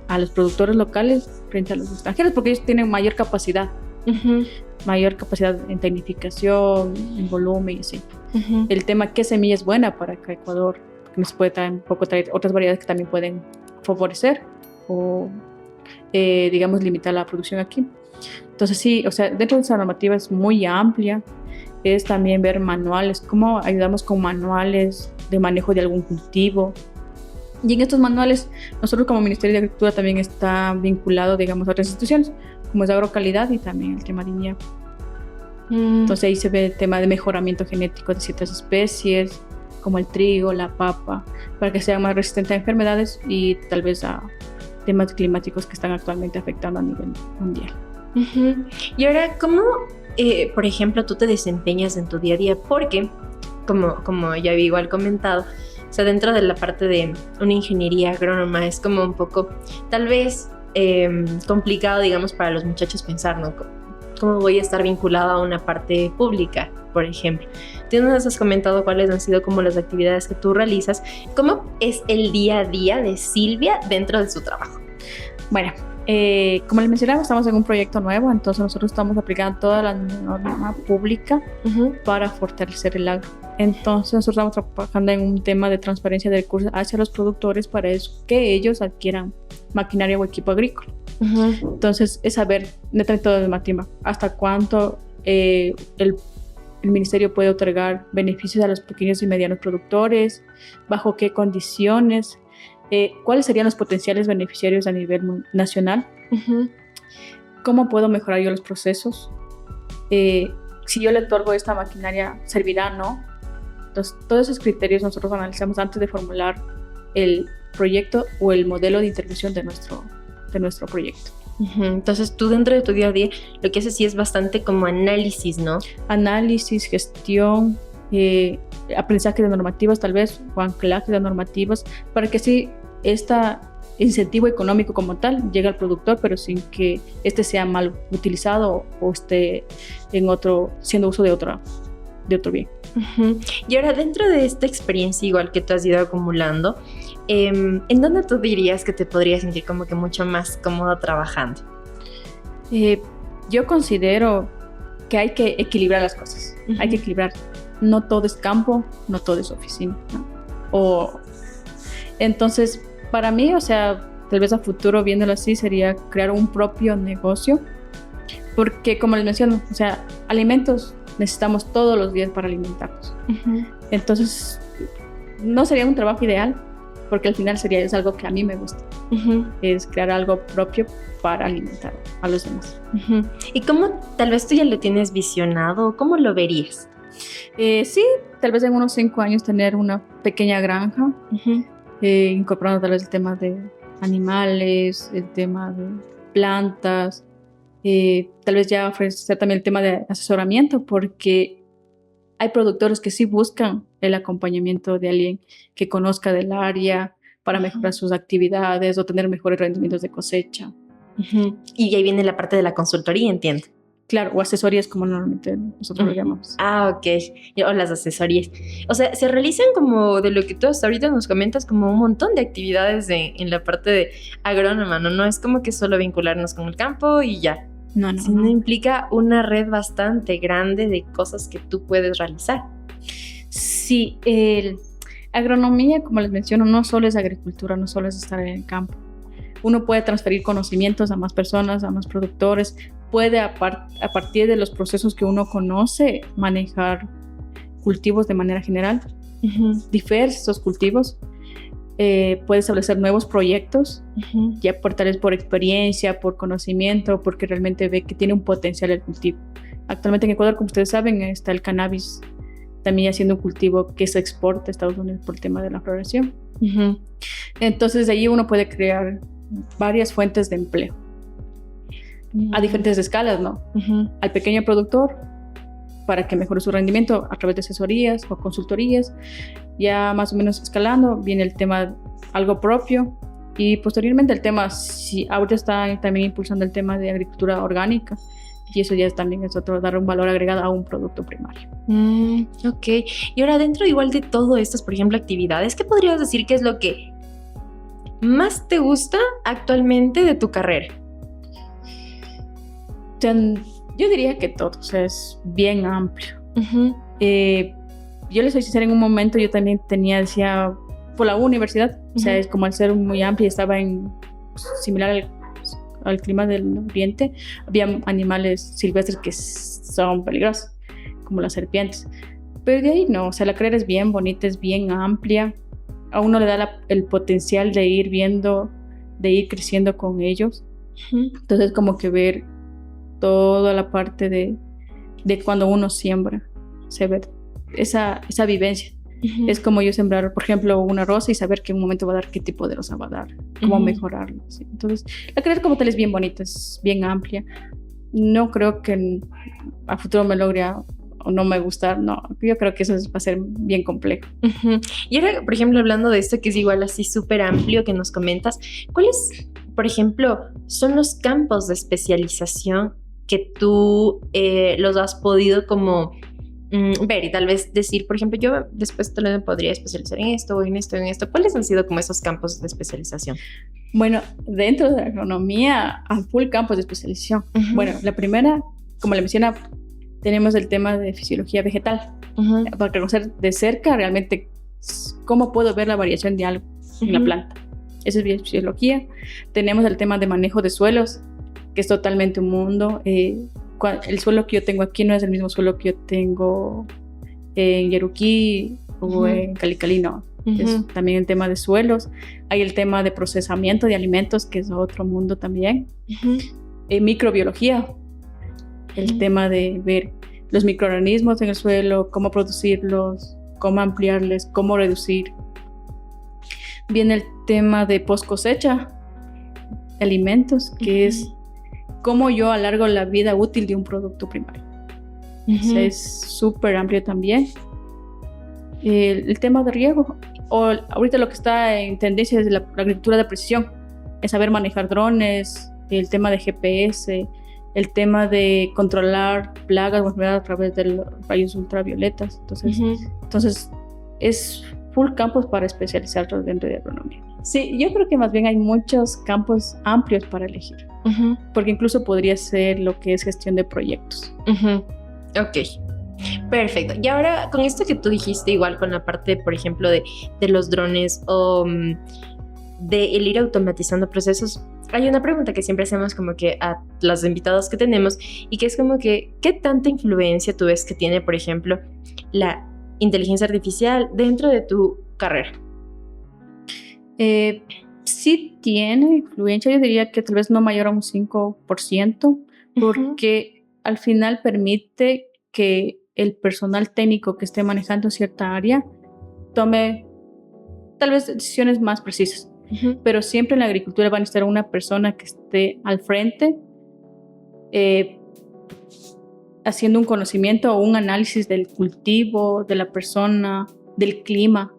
a los productores locales frente a los extranjeros, porque ellos tienen mayor capacidad en tecnificación, en volumen y así. Uh-huh. El tema, ¿qué semilla es buena para acá, Ecuador? Porque nos puede traer otras variedades que también pueden favorecer o, digamos, limitar la producción aquí. Entonces sí, o sea, dentro de esa normativa es muy amplia. Es también ver manuales, cómo ayudamos con manuales de manejo de algún cultivo. Y en estos manuales, nosotros como Ministerio de Agricultura también está vinculado, digamos, a otras instituciones, como es Agrocalidad y también el tema de INIAP. Entonces ahí se ve el tema de mejoramiento genético de ciertas especies, como el trigo, la papa, para que sean más resistentes a enfermedades y tal vez a temas climáticos que están actualmente afectando a nivel mundial. Uh-huh. Y ahora, ¿cómo, por ejemplo, tú te desempeñas en tu día a día? Porque, como ya había igual comentado, o sea, dentro de la parte de una ingeniería agrónoma es como un poco, tal vez, complicado, digamos, para los muchachos pensar, ¿no? ¿Cómo voy a estar vinculada a una parte pública, por ejemplo? Tú nos has comentado cuáles han sido como las actividades que tú realizas. ¿Cómo es el día a día de Silvia dentro de su trabajo? Bueno, como les mencionaba, estamos en un proyecto nuevo, entonces nosotros estamos aplicando toda la norma pública para fortalecer el agro. Entonces nosotros estamos trabajando en un tema de transparencia de recursos hacia los productores para que ellos adquieran maquinaria o equipo agrícola. Entonces es saber netamente todo el normativa, hasta cuánto el ministerio puede otorgar beneficios a los pequeños y medianos productores, bajo qué condiciones, cuáles serían los potenciales beneficiarios a nivel nacional, cómo puedo mejorar yo los procesos, si yo le otorgo esta maquinaria, ¿servirá o no? Entonces, todos esos criterios nosotros analizamos antes de formular el proyecto o el modelo de intervención de nuestro proyecto. Entonces, tú dentro de tu día a día, lo que haces sí es bastante como análisis, ¿no? Análisis, gestión, aprendizaje de normativas tal vez, o anclaje de normativas, para que así este incentivo económico como tal llegue al productor, pero sin que este sea mal utilizado o esté siendo uso de otro bien. Y ahora, dentro de esta experiencia igual que tú has ido acumulando, ¿en dónde tú dirías que te podrías sentir como que mucho más cómodo trabajando? Yo considero que hay que equilibrar las cosas. Hay que equilibrar. No todo es campo, no todo es oficina, ¿no? Entonces, para mí, o sea, tal vez a futuro, viéndolo así, sería crear un propio negocio. Porque, como les menciono, o sea, alimentos necesitamos todos los días para alimentarnos. Entonces, no sería un trabajo ideal, porque al final es algo que a mí me gusta. Es crear algo propio para alimentar a los demás. ¿Y cómo tal vez tú ya lo tienes visionado? ¿Cómo lo verías? Sí, tal vez en unos 5 años tener una pequeña granja, incorporando tal vez el tema de animales, el tema de plantas, tal vez ya ofrecer también el tema de asesoramiento, porque hay productores que sí buscan el acompañamiento de alguien que conozca del área para mejorar sus actividades o tener mejores rendimientos de cosecha. Y ahí viene la parte de la consultoría, entiendo. Claro, o asesorías como normalmente nosotros lo llamamos. Ok, o las asesorías. O sea, se realizan como de lo que tú hasta ahorita nos comentas, como un montón de actividades en la parte de agrónoma, ¿no? No es como que solo vincularnos con el campo y ya. No. Sino implica una red bastante grande de cosas que tú puedes realizar. Sí, agronomía, como les menciono, no solo es agricultura, no solo es estar en el campo. Uno puede transferir conocimientos a más personas, a más productores, puede a partir de los procesos que uno conoce manejar cultivos de manera general, diversos cultivos, puede establecer nuevos proyectos, ya tal vez por experiencia, por conocimiento, porque realmente ve que tiene un potencial el cultivo. Actualmente en Ecuador, como ustedes saben, está el cannabis también haciendo un cultivo que se exporta a Estados Unidos por el tema de la floración. Entonces de ahí uno puede crear varias fuentes de empleo. a diferentes escalas, ¿no? Al pequeño productor, para que mejore su rendimiento a través de asesorías o consultorías. Ya más o menos escalando, viene el tema algo propio y posteriormente el tema, si ahorita está también impulsando el tema de agricultura orgánica y eso ya también es otro, dar un valor agregado a un producto primario. Ok, y ahora dentro igual de todo estas, por ejemplo, actividades, ¿qué podrías decir que es lo que más te gusta actualmente de tu carrera? Yo diría que todo, o sea, es bien amplio. Yo les soy sincera, en un momento yo también decía, por la universidad, o sea, es como al ser muy amplia, estaba similar al clima del ambiente, había animales silvestres que son peligrosos, como las serpientes. Pero de ahí no, o sea, la carrera es bien bonita, es bien amplia, a uno le da el potencial de ir viendo, de ir creciendo con ellos. Entonces, como que ver toda la parte de cuando uno siembra, se ve esa vivencia. Es como yo sembrar, por ejemplo, una rosa y saber que en un momento va a dar qué tipo de rosa va a dar, cómo mejorarlo. ¿Sí? Entonces, la carrera como tal es bien bonita, es bien amplia. No creo que a futuro me logre o no me gusta, no. Yo creo que eso va a ser bien complejo. Y ahora, por ejemplo, hablando de esto que es igual así súper amplio que nos comentas, ¿cuáles, por ejemplo, son los campos de especialización que tú los has podido como ver y tal vez decir, por ejemplo, yo después tal vez me podría especializar en esto o en esto, en esto? ¿Cuáles han sido como esos campos de especialización? Bueno, dentro de la agronomía, a full campos de especialización. Bueno, la primera, como le mencionaba, tenemos el tema de fisiología vegetal. Para conocer de cerca realmente cómo puedo ver la variación de algo en la planta. Esa es fisiología. Tenemos el tema de manejo de suelos, que es totalmente un mundo. El suelo que yo tengo aquí no es el mismo suelo que yo tengo en Yaruquí o en Cali, no. Es también el tema de suelos. Hay el tema de procesamiento de alimentos, que es otro mundo también. Microbiología, el tema de ver los microorganismos en el suelo, cómo producirlos, cómo ampliarles, cómo reducir. Viene el tema de post cosecha, alimentos, que es cómo yo alargo la vida útil de un producto primario. O sea, es súper amplio también. El tema de riego, o ahorita lo que está en tendencia es la agricultura de precisión, es saber manejar drones, el tema de GPS, el tema de controlar plagas o enfermedades a través de los rayos ultravioletas. Entonces es full campos para especializarlos dentro de agronomía. Sí, yo creo que más bien hay muchos campos amplios para elegir, porque incluso podría ser lo que es gestión de proyectos. Ok, perfecto. Y ahora con esto que tú dijiste, igual con la parte, por ejemplo, de los drones o de el ir automatizando procesos, hay una pregunta que siempre hacemos como que a los invitados que tenemos y que es como que, ¿qué tanta influencia tú ves que tiene, por ejemplo, la inteligencia artificial dentro de tu carrera? Sí tiene influencia, yo diría que tal vez no mayor a un 5%, porque al final permite que el personal técnico que esté manejando cierta área tome tal vez decisiones más precisas. Pero siempre en la agricultura va a necesitar una persona que esté al frente haciendo un conocimiento o un análisis del cultivo, de la persona, del clima.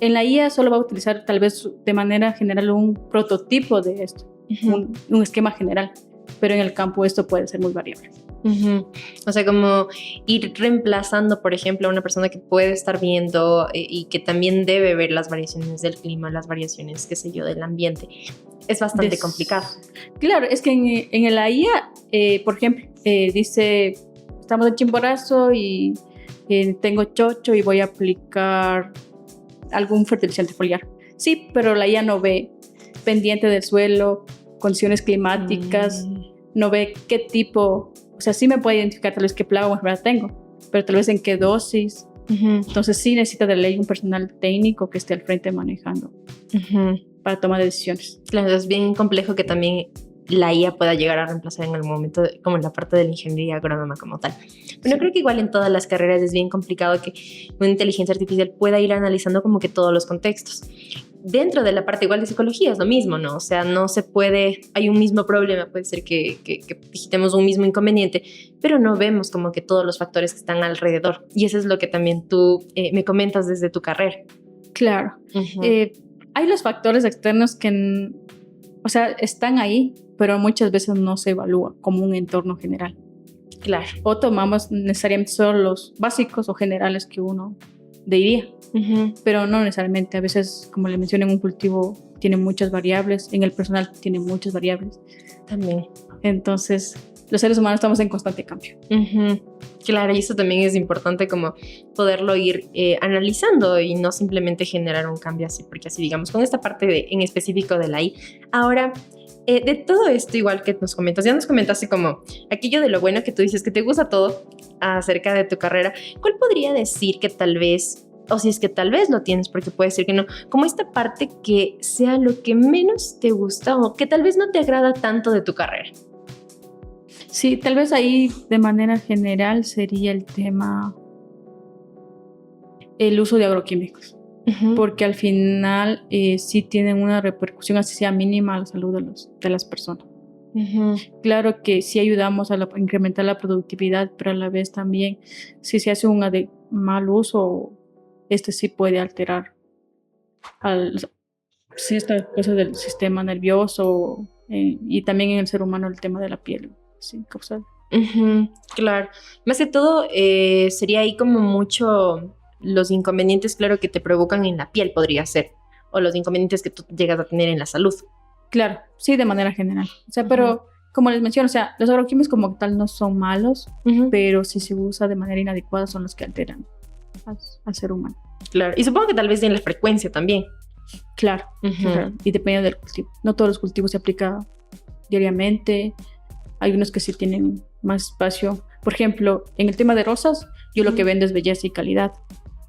En la IA solo va a utilizar tal vez de manera general un prototipo de esto, un esquema general, pero en el campo esto puede ser muy variable. O sea, como ir reemplazando, por ejemplo, a una persona que puede estar viendo y que también debe ver las variaciones del clima, las variaciones, qué sé yo, del ambiente. Es bastante complicado. Claro, es que en la IA, por ejemplo, dice, estamos en Chimborazo y tengo chocho y voy a aplicar algún fertilizante foliar. Sí, pero la IA no ve pendiente del suelo, condiciones climáticas, no ve qué tipo, o sea, sí me puede identificar tal vez qué plaga o enfermedad tengo, pero tal vez en qué dosis. Entonces sí necesita de ley un personal técnico que esté al frente manejando para tomar decisiones. Claro, es bien complejo que también la IA pueda llegar a reemplazar en algún momento, como en la parte de la ingeniería agrónoma como tal. Pero creo que igual en todas las carreras es bien complicado que una inteligencia artificial pueda ir analizando como que todos los contextos. dentro de la parte igual de psicología es lo mismo, ¿no? O sea, no se puede, hay un mismo problema, puede ser que digitemos un mismo inconveniente, pero no vemos como que todos los factores que están alrededor. Y eso es lo que también tú me comentas desde tu carrera. Claro. Hay los factores externos que, o sea, están ahí, pero muchas veces no se evalúa como un entorno general. Claro. O tomamos necesariamente solo los básicos o generales que uno diría, pero no necesariamente. A veces, como le mencioné, en un cultivo tiene muchas variables, en el personal tiene muchas variables. También. Entonces, los seres humanos estamos en constante cambio. Claro, y eso también es importante como poderlo ir analizando y no simplemente generar un cambio así, porque así digamos, con esta parte en específico de la I. Ahora, de todo esto, igual que nos comentas, ya nos comentaste como aquello de lo bueno que tú dices, que te gusta todo acerca de tu carrera. ¿Cuál podría decir que tal vez, o si es que tal vez lo tienes, porque puede ser que no, como esta parte que sea lo que menos te gusta o que tal vez no te agrada tanto de tu carrera? Sí, tal vez ahí de manera general sería el tema, el uso de agroquímicos. Porque al final sí tienen una repercusión, así sea mínima, a la salud de las personas. Claro que sí ayudamos a incrementar la productividad, pero a la vez también si se hace un mal uso, sí puede alterar estas cosas del sistema nervioso y también en el ser humano el tema de la piel, sí, causal. Claro, más que todo sería ahí como mucho los inconvenientes, claro, que te provocan en la piel podría ser, o los inconvenientes que tú llegas a tener en la salud. Claro, sí, de manera general. O sea, pero como les menciono, o sea, los agroquímicos como tal no son malos, pero si se usa de manera inadecuada son los que alteran al ser humano. Claro, y supongo que tal vez en la frecuencia también. Claro, claro, y depende del cultivo. No todos los cultivos se aplican diariamente, hay unos que sí tienen más espacio. Por ejemplo, en el tema de rosas, yo lo que vendo es belleza y calidad.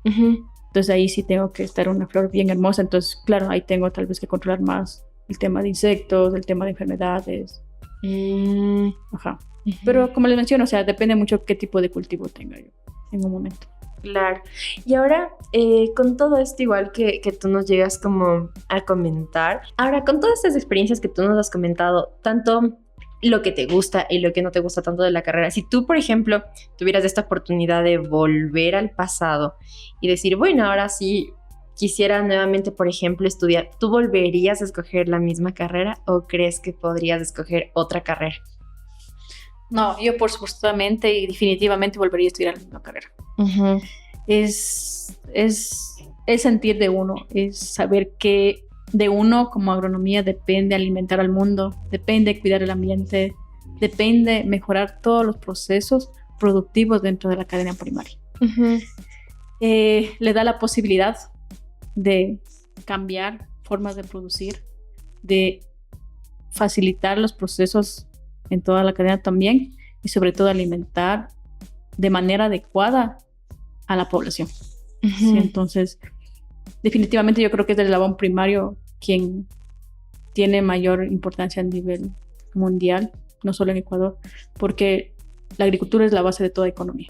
Entonces ahí sí tengo que estar una flor bien hermosa. Entonces, claro, ahí tengo tal vez que controlar más el tema de insectos, el tema de enfermedades. Pero como les menciono, o sea, depende mucho qué tipo de cultivo tenga yo en un momento. Claro. Y ahora, con todo esto igual que tú nos llegas como a comentar, ahora con todas estas experiencias que tú nos has comentado, tanto lo que te gusta y lo que no te gusta tanto de la carrera. Si tú, por ejemplo, tuvieras esta oportunidad de volver al pasado y decir, bueno, ahora sí quisiera nuevamente, por ejemplo, estudiar, ¿tú volverías a escoger la misma carrera o crees que podrías escoger otra carrera? No, yo por supuestamente y definitivamente volvería a estudiar la misma carrera. Es el sentir de uno, es saber que de uno como agronomía depende alimentar al mundo, depende cuidar el ambiente, depende mejorar todos los procesos productivos dentro de la cadena primaria. Le da la posibilidad de cambiar formas de producir, de facilitar los procesos en toda la cadena también y sobre todo alimentar de manera adecuada a la población. Sí, entonces definitivamente yo creo que es el eslabón primario quien tiene mayor importancia a nivel mundial, no solo en Ecuador, porque la agricultura es la base de toda economía.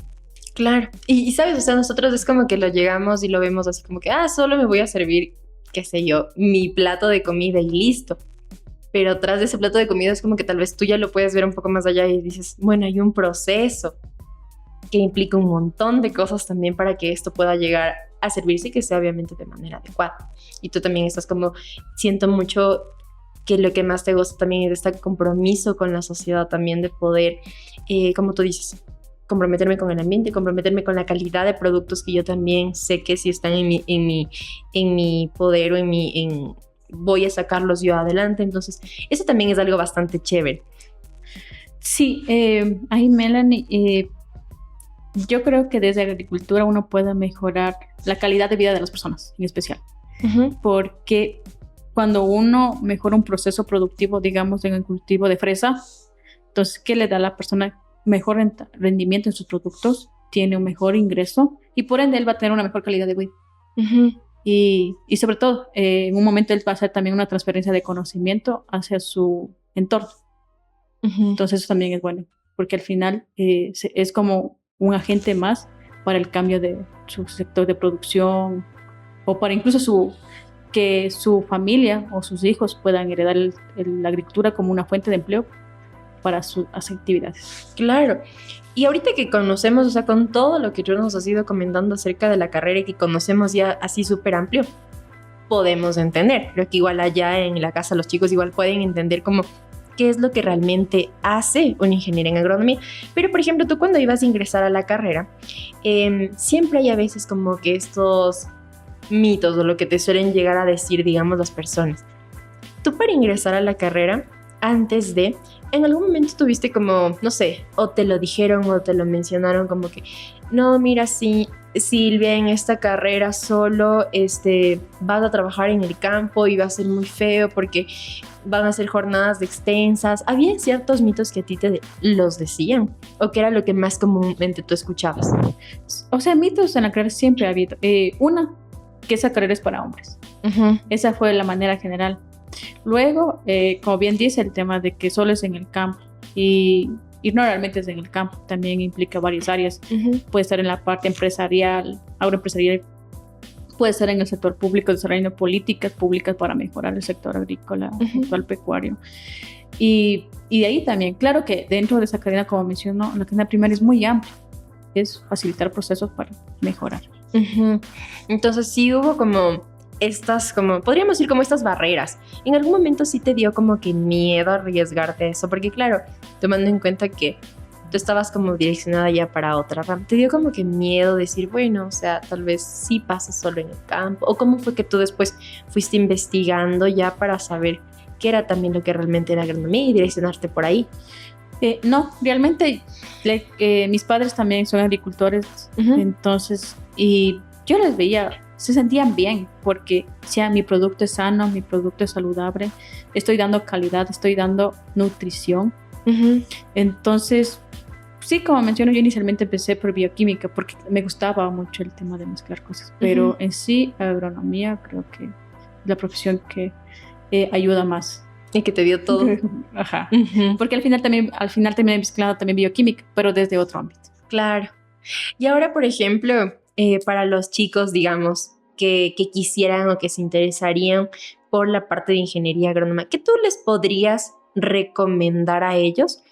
Claro, y sabes, o sea, nosotros es como que lo llegamos y lo vemos así como que, solo me voy a servir, qué sé yo, mi plato de comida y listo. Pero tras de ese plato de comida es como que tal vez tú ya lo puedes ver un poco más allá y dices, bueno, hay un proceso que implica un montón de cosas también para que esto pueda llegar a servirse y que sea obviamente de manera adecuada. Y tú también estás como, siento mucho que lo que más te gusta también es este compromiso con la sociedad también de poder, como tú dices, comprometerme con el ambiente, comprometerme con la calidad de productos que yo también sé que si están en mi poder o voy a sacarlos yo adelante. Entonces, eso también es algo bastante chévere. Sí, ahí Melanie, yo creo que desde la agricultura uno puede mejorar la calidad de vida de las personas, en especial. Porque cuando uno mejora un proceso productivo, digamos, en el cultivo de fresa, entonces, ¿qué le da a la persona? Mejor rendimiento en sus productos, tiene un mejor ingreso y por ende él va a tener una mejor calidad de vida. Y sobre todo, en un momento él va a hacer también una transferencia de conocimiento hacia su entorno. Entonces eso también es bueno, porque al final es como un agente más para el cambio de su sector de producción o para incluso que su familia o sus hijos puedan heredar la agricultura como una fuente de empleo para sus actividades. Claro. Y ahorita que conocemos, o sea, con todo lo que tú nos has ido comentando acerca de la carrera y que conocemos ya así súper amplio, podemos entender. Creo que igual allá en la casa los chicos igual pueden entender como qué es lo que realmente hace un ingeniero en agronomía. Pero, por ejemplo, tú cuando ibas a ingresar a la carrera, siempre hay a veces como que estos mitos o lo que te suelen llegar a decir, digamos, las personas. Tú para ingresar a la carrera, antes de, en algún momento tuviste como, no sé, o te lo dijeron o te lo mencionaron como que, no, mira, sí, Silvia, en esta carrera solo vas a trabajar en el campo y va a ser muy feo porque van a ser jornadas extensas. ¿Había ciertos mitos que a ti te los decían? ¿O qué era lo que más comúnmente tú escuchabas? O sea, mitos en la carrera siempre ha habido. Una, que esa carrera es para hombres. Uh-huh. Esa fue la manera general. Luego, como bien dice, el tema de que solo es en el campo y no realmente es en el campo, también implica varias áreas. Uh-huh. Puede estar en la parte empresarial, agroempresarial, puede estar en el sector público, desarrollando políticas públicas para mejorar el sector agrícola, Uh-huh. sector pecuario. Y de ahí también, claro que dentro de esa cadena, como mencionó, la cadena primaria es muy amplia, es facilitar procesos para mejorar. Uh-huh. Entonces sí hubo como estas, como podríamos decir como estas barreras. En algún momento sí te dio como que miedo a arriesgarte a eso, porque claro, tomando en cuenta que tú estabas como direccionada ya para otra rama, te dio como que miedo decir, bueno, o sea, tal vez sí pase solo en el campo, o cómo fue que tú después fuiste investigando ya para saber qué era también lo que realmente era agronomía y direccionarte por ahí. No, realmente mis padres también son agricultores, Uh-huh. entonces, y yo les veía, se sentían bien, porque si mi producto es sano, mi producto es saludable, estoy dando calidad, estoy dando nutrición. Uh-huh. Entonces, sí, como menciono, yo inicialmente empecé por bioquímica, porque me gustaba mucho el tema de mezclar cosas, pero en sí, agronomía creo que es la profesión que ayuda más. Y que te dio todo. Ajá. Uh-huh. Porque al final terminé mezclando también bioquímica, pero desde otro ámbito. Claro. Y ahora, por ejemplo, para los chicos, digamos, que quisieran o que se interesarían por la parte de ingeniería agrónoma, ¿qué tú les podrías recomendar a ellos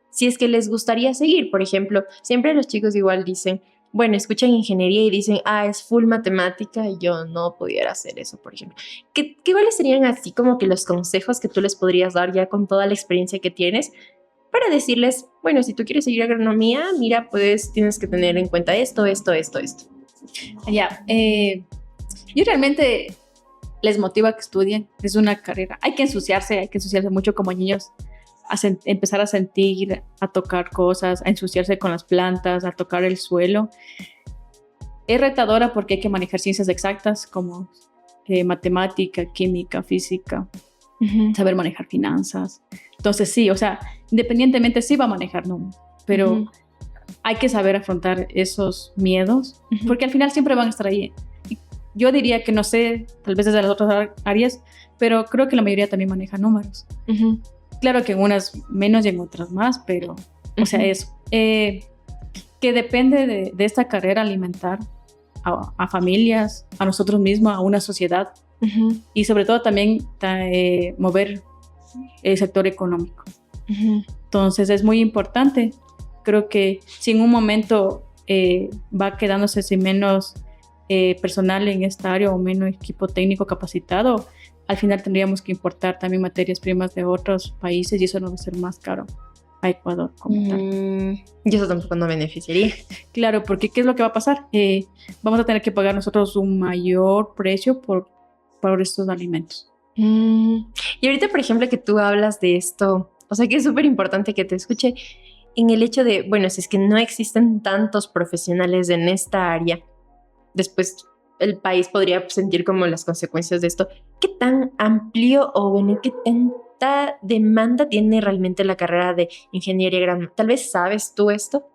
si es que les gustaría seguir? Por ejemplo, siempre los chicos igual dicen, bueno, escuchan ingeniería y dicen, es full matemática y yo no pudiera hacer eso, por ejemplo. ¿Qué cuáles serían así como que los consejos que tú les podrías dar ya con toda la experiencia que tienes para decirles, bueno, si tú quieres seguir agronomía, mira, pues tienes que tener en cuenta esto? Ya, yo realmente les motiva a que estudien, es una carrera, hay que ensuciarse mucho como niños, empezar a sentir, a tocar cosas, a ensuciarse con las plantas, a tocar el suelo. Es retadora porque hay que manejar ciencias exactas como matemática, química, física, Uh-huh. saber manejar finanzas. Entonces sí, o sea, independientemente sí va a manejar números, pero Uh-huh. hay que saber afrontar esos miedos, Uh-huh. porque al final siempre van a estar ahí. Yo diría que no sé, tal vez desde las otras áreas, pero creo que la mayoría también maneja números. Uh-huh. Claro que en unas menos y en otras más, pero, o sea, eso. Que depende de esta carrera alimentar a familias, a nosotros mismos, a una sociedad, Uh-huh. y sobre todo también mover el sector económico. Uh-huh. Entonces es muy importante. Creo que si en un momento va quedándose sin menos personal en esta área o menos equipo técnico capacitado, al final tendríamos que importar también materias primas de otros países y eso nos va a ser más caro a Ecuador como tal. Y eso tampoco nos beneficiaría. Claro, porque ¿qué es lo que va a pasar? Vamos a tener que pagar nosotros un mayor precio por estos alimentos. Y ahorita, por ejemplo, que tú hablas de esto, o sea que es súper importante que te escuche en el hecho de, bueno, si es que no existen tantos profesionales en esta área, después el país podría sentir como las consecuencias de esto. ¿Qué tan amplio o bueno, qué tanta demanda tiene realmente la carrera de ingeniería agrónoma? Tal vez sabes tú esto.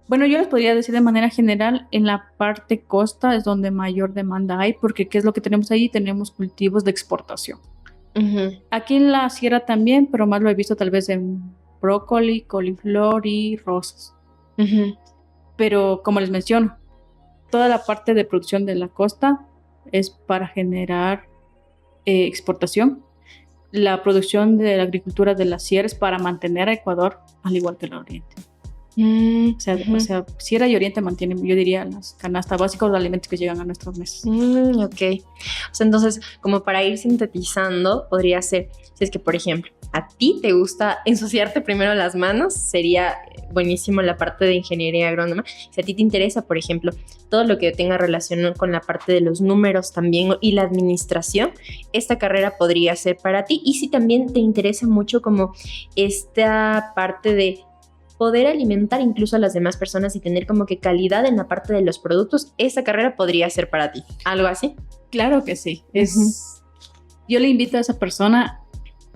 Bueno, yo les podría decir de manera general, en la parte costa es donde mayor demanda hay, porque ¿qué es lo que tenemos ahí? Tenemos cultivos de exportación. Uh-huh. Aquí en la sierra también, pero más lo he visto tal vez en brócoli, coliflor y rosas. Uh-huh. Pero como les menciono, toda la parte de producción de la costa es para generar exportación. La producción de la agricultura de la sierra es para mantener a Ecuador al igual que el Oriente. O sea, Sierra y Oriente mantienen, yo diría, las canastas básicas de alimentos que llegan a nuestras mesas. Ok. O sea, entonces, como para ir sintetizando, podría ser, si es que, por ejemplo, a ti te gusta ensuciarte primero las manos, sería buenísimo la parte de ingeniería agrónoma. Si a ti te interesa, por ejemplo, todo lo que tenga relación con la parte de los números también y la administración, esta carrera podría ser para ti. Y si también te interesa mucho como esta parte de poder alimentar incluso a las demás personas y tener como que calidad en la parte de los productos, esa carrera podría ser para ti. ¿Algo así? Claro que sí. Yo le invito a esa persona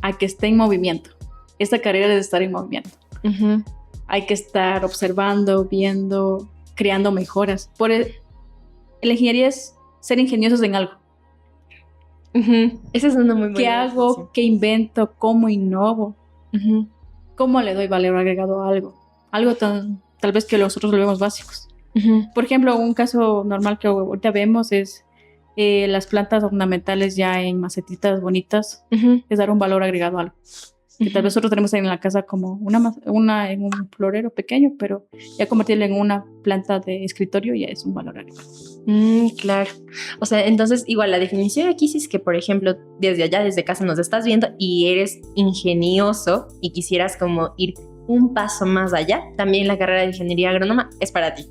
a que esté en movimiento. Esta carrera es estar en movimiento. Hay que estar observando, viendo, creando mejoras. La ingeniería es ser ingeniosos en algo. Esa es una muy buena. ¿Qué hago? ¿Qué invento? ¿Cómo innovo? ¿Cómo le doy valor agregado a algo? Algo tal vez que nosotros lo vemos básicos. Por ejemplo, un caso normal que ahorita vemos es las plantas ornamentales ya en macetitas bonitas, es dar un valor agregado a algo. Que tal vez nosotros tenemos en la casa como una en un florero pequeño, pero ya convertirla en una planta de escritorio ya es un valor agregado. Claro. O sea, entonces igual la definición aquí sí es que, por ejemplo, desde allá, desde casa nos estás viendo y eres ingenioso y quisieras como ir un paso más allá, también la carrera de ingeniería agrónoma es para ti.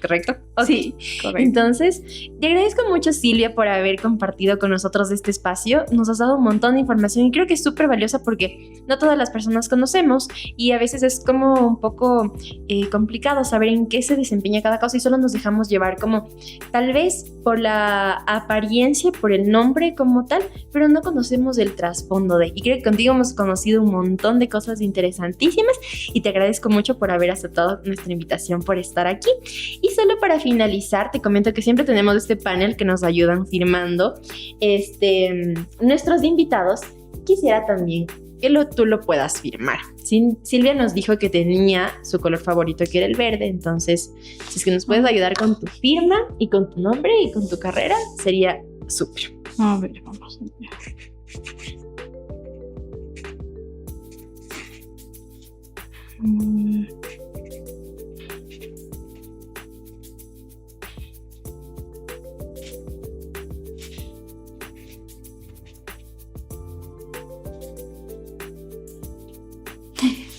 ¿Correcto? Okay. Sí, correcto. Entonces, te agradezco mucho, Silvia, por haber compartido con nosotros este espacio. Nos has dado un montón de información y creo que es súper valiosa porque no todas las personas conocemos y a veces es como un poco complicado saber en qué se desempeña cada cosa y solo nos dejamos llevar como tal vez por la apariencia, por el nombre como tal, pero no conocemos el trasfondo de. Y creo que contigo hemos conocido un montón de cosas interesantísimas y te agradezco mucho por haber aceptado nuestra invitación, por estar aquí. Y solo para finalizar, te comento que siempre tenemos este panel que nos ayudan firmando nuestros invitados. Quisiera también que tú lo puedas firmar. Silvia nos dijo que tenía su color favorito, que era el verde, entonces si es que nos puedes ayudar con tu firma y con tu nombre y con tu carrera, sería súper. A ver, vamos a ver.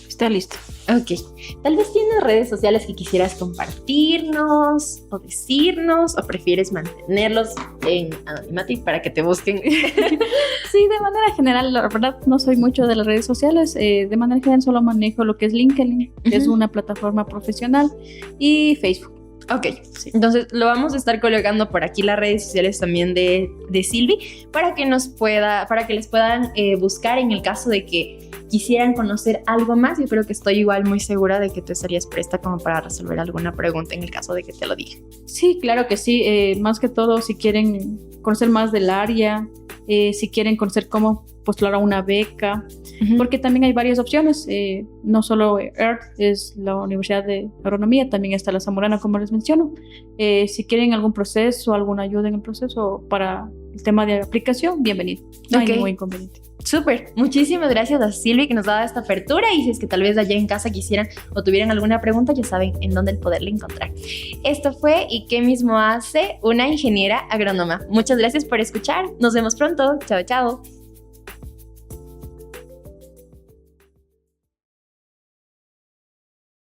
Está listo. Ok. Tal vez tienes redes sociales que quisieras compartirnos o decirnos, o prefieres mantenerlos en anonimato para que te busquen. Sí, de manera general, la verdad no soy mucho de las redes sociales. De manera general solo manejo lo que es LinkedIn, que es una plataforma profesional, y Facebook. Ok, sí. Entonces lo vamos a estar colocando por aquí las redes sociales también de Silvi para que les puedan buscar en el caso de que quisieran conocer algo más. Yo creo que estoy igual muy segura de que tú estarías presta como para resolver alguna pregunta en el caso de que te lo diga. Sí, claro que sí. Más que todo, si quieren conocer más del área, si quieren conocer cómo postular a una beca, porque también hay varias opciones. No solo EARTH es la Universidad de Agronomía, también está la Zamorana, como les menciono. Si quieren algún proceso, alguna ayuda en el proceso para el tema de aplicación, bienvenido. No hay ningún inconveniente. Súper, muchísimas gracias a Silvia que nos da esta apertura, y si es que tal vez allá en casa quisieran o tuvieran alguna pregunta, ya saben en dónde poderla encontrar. Esto fue ¿Y qué mismo hace una ingeniera agrónoma? Muchas gracias por escuchar, nos vemos pronto, chao chao.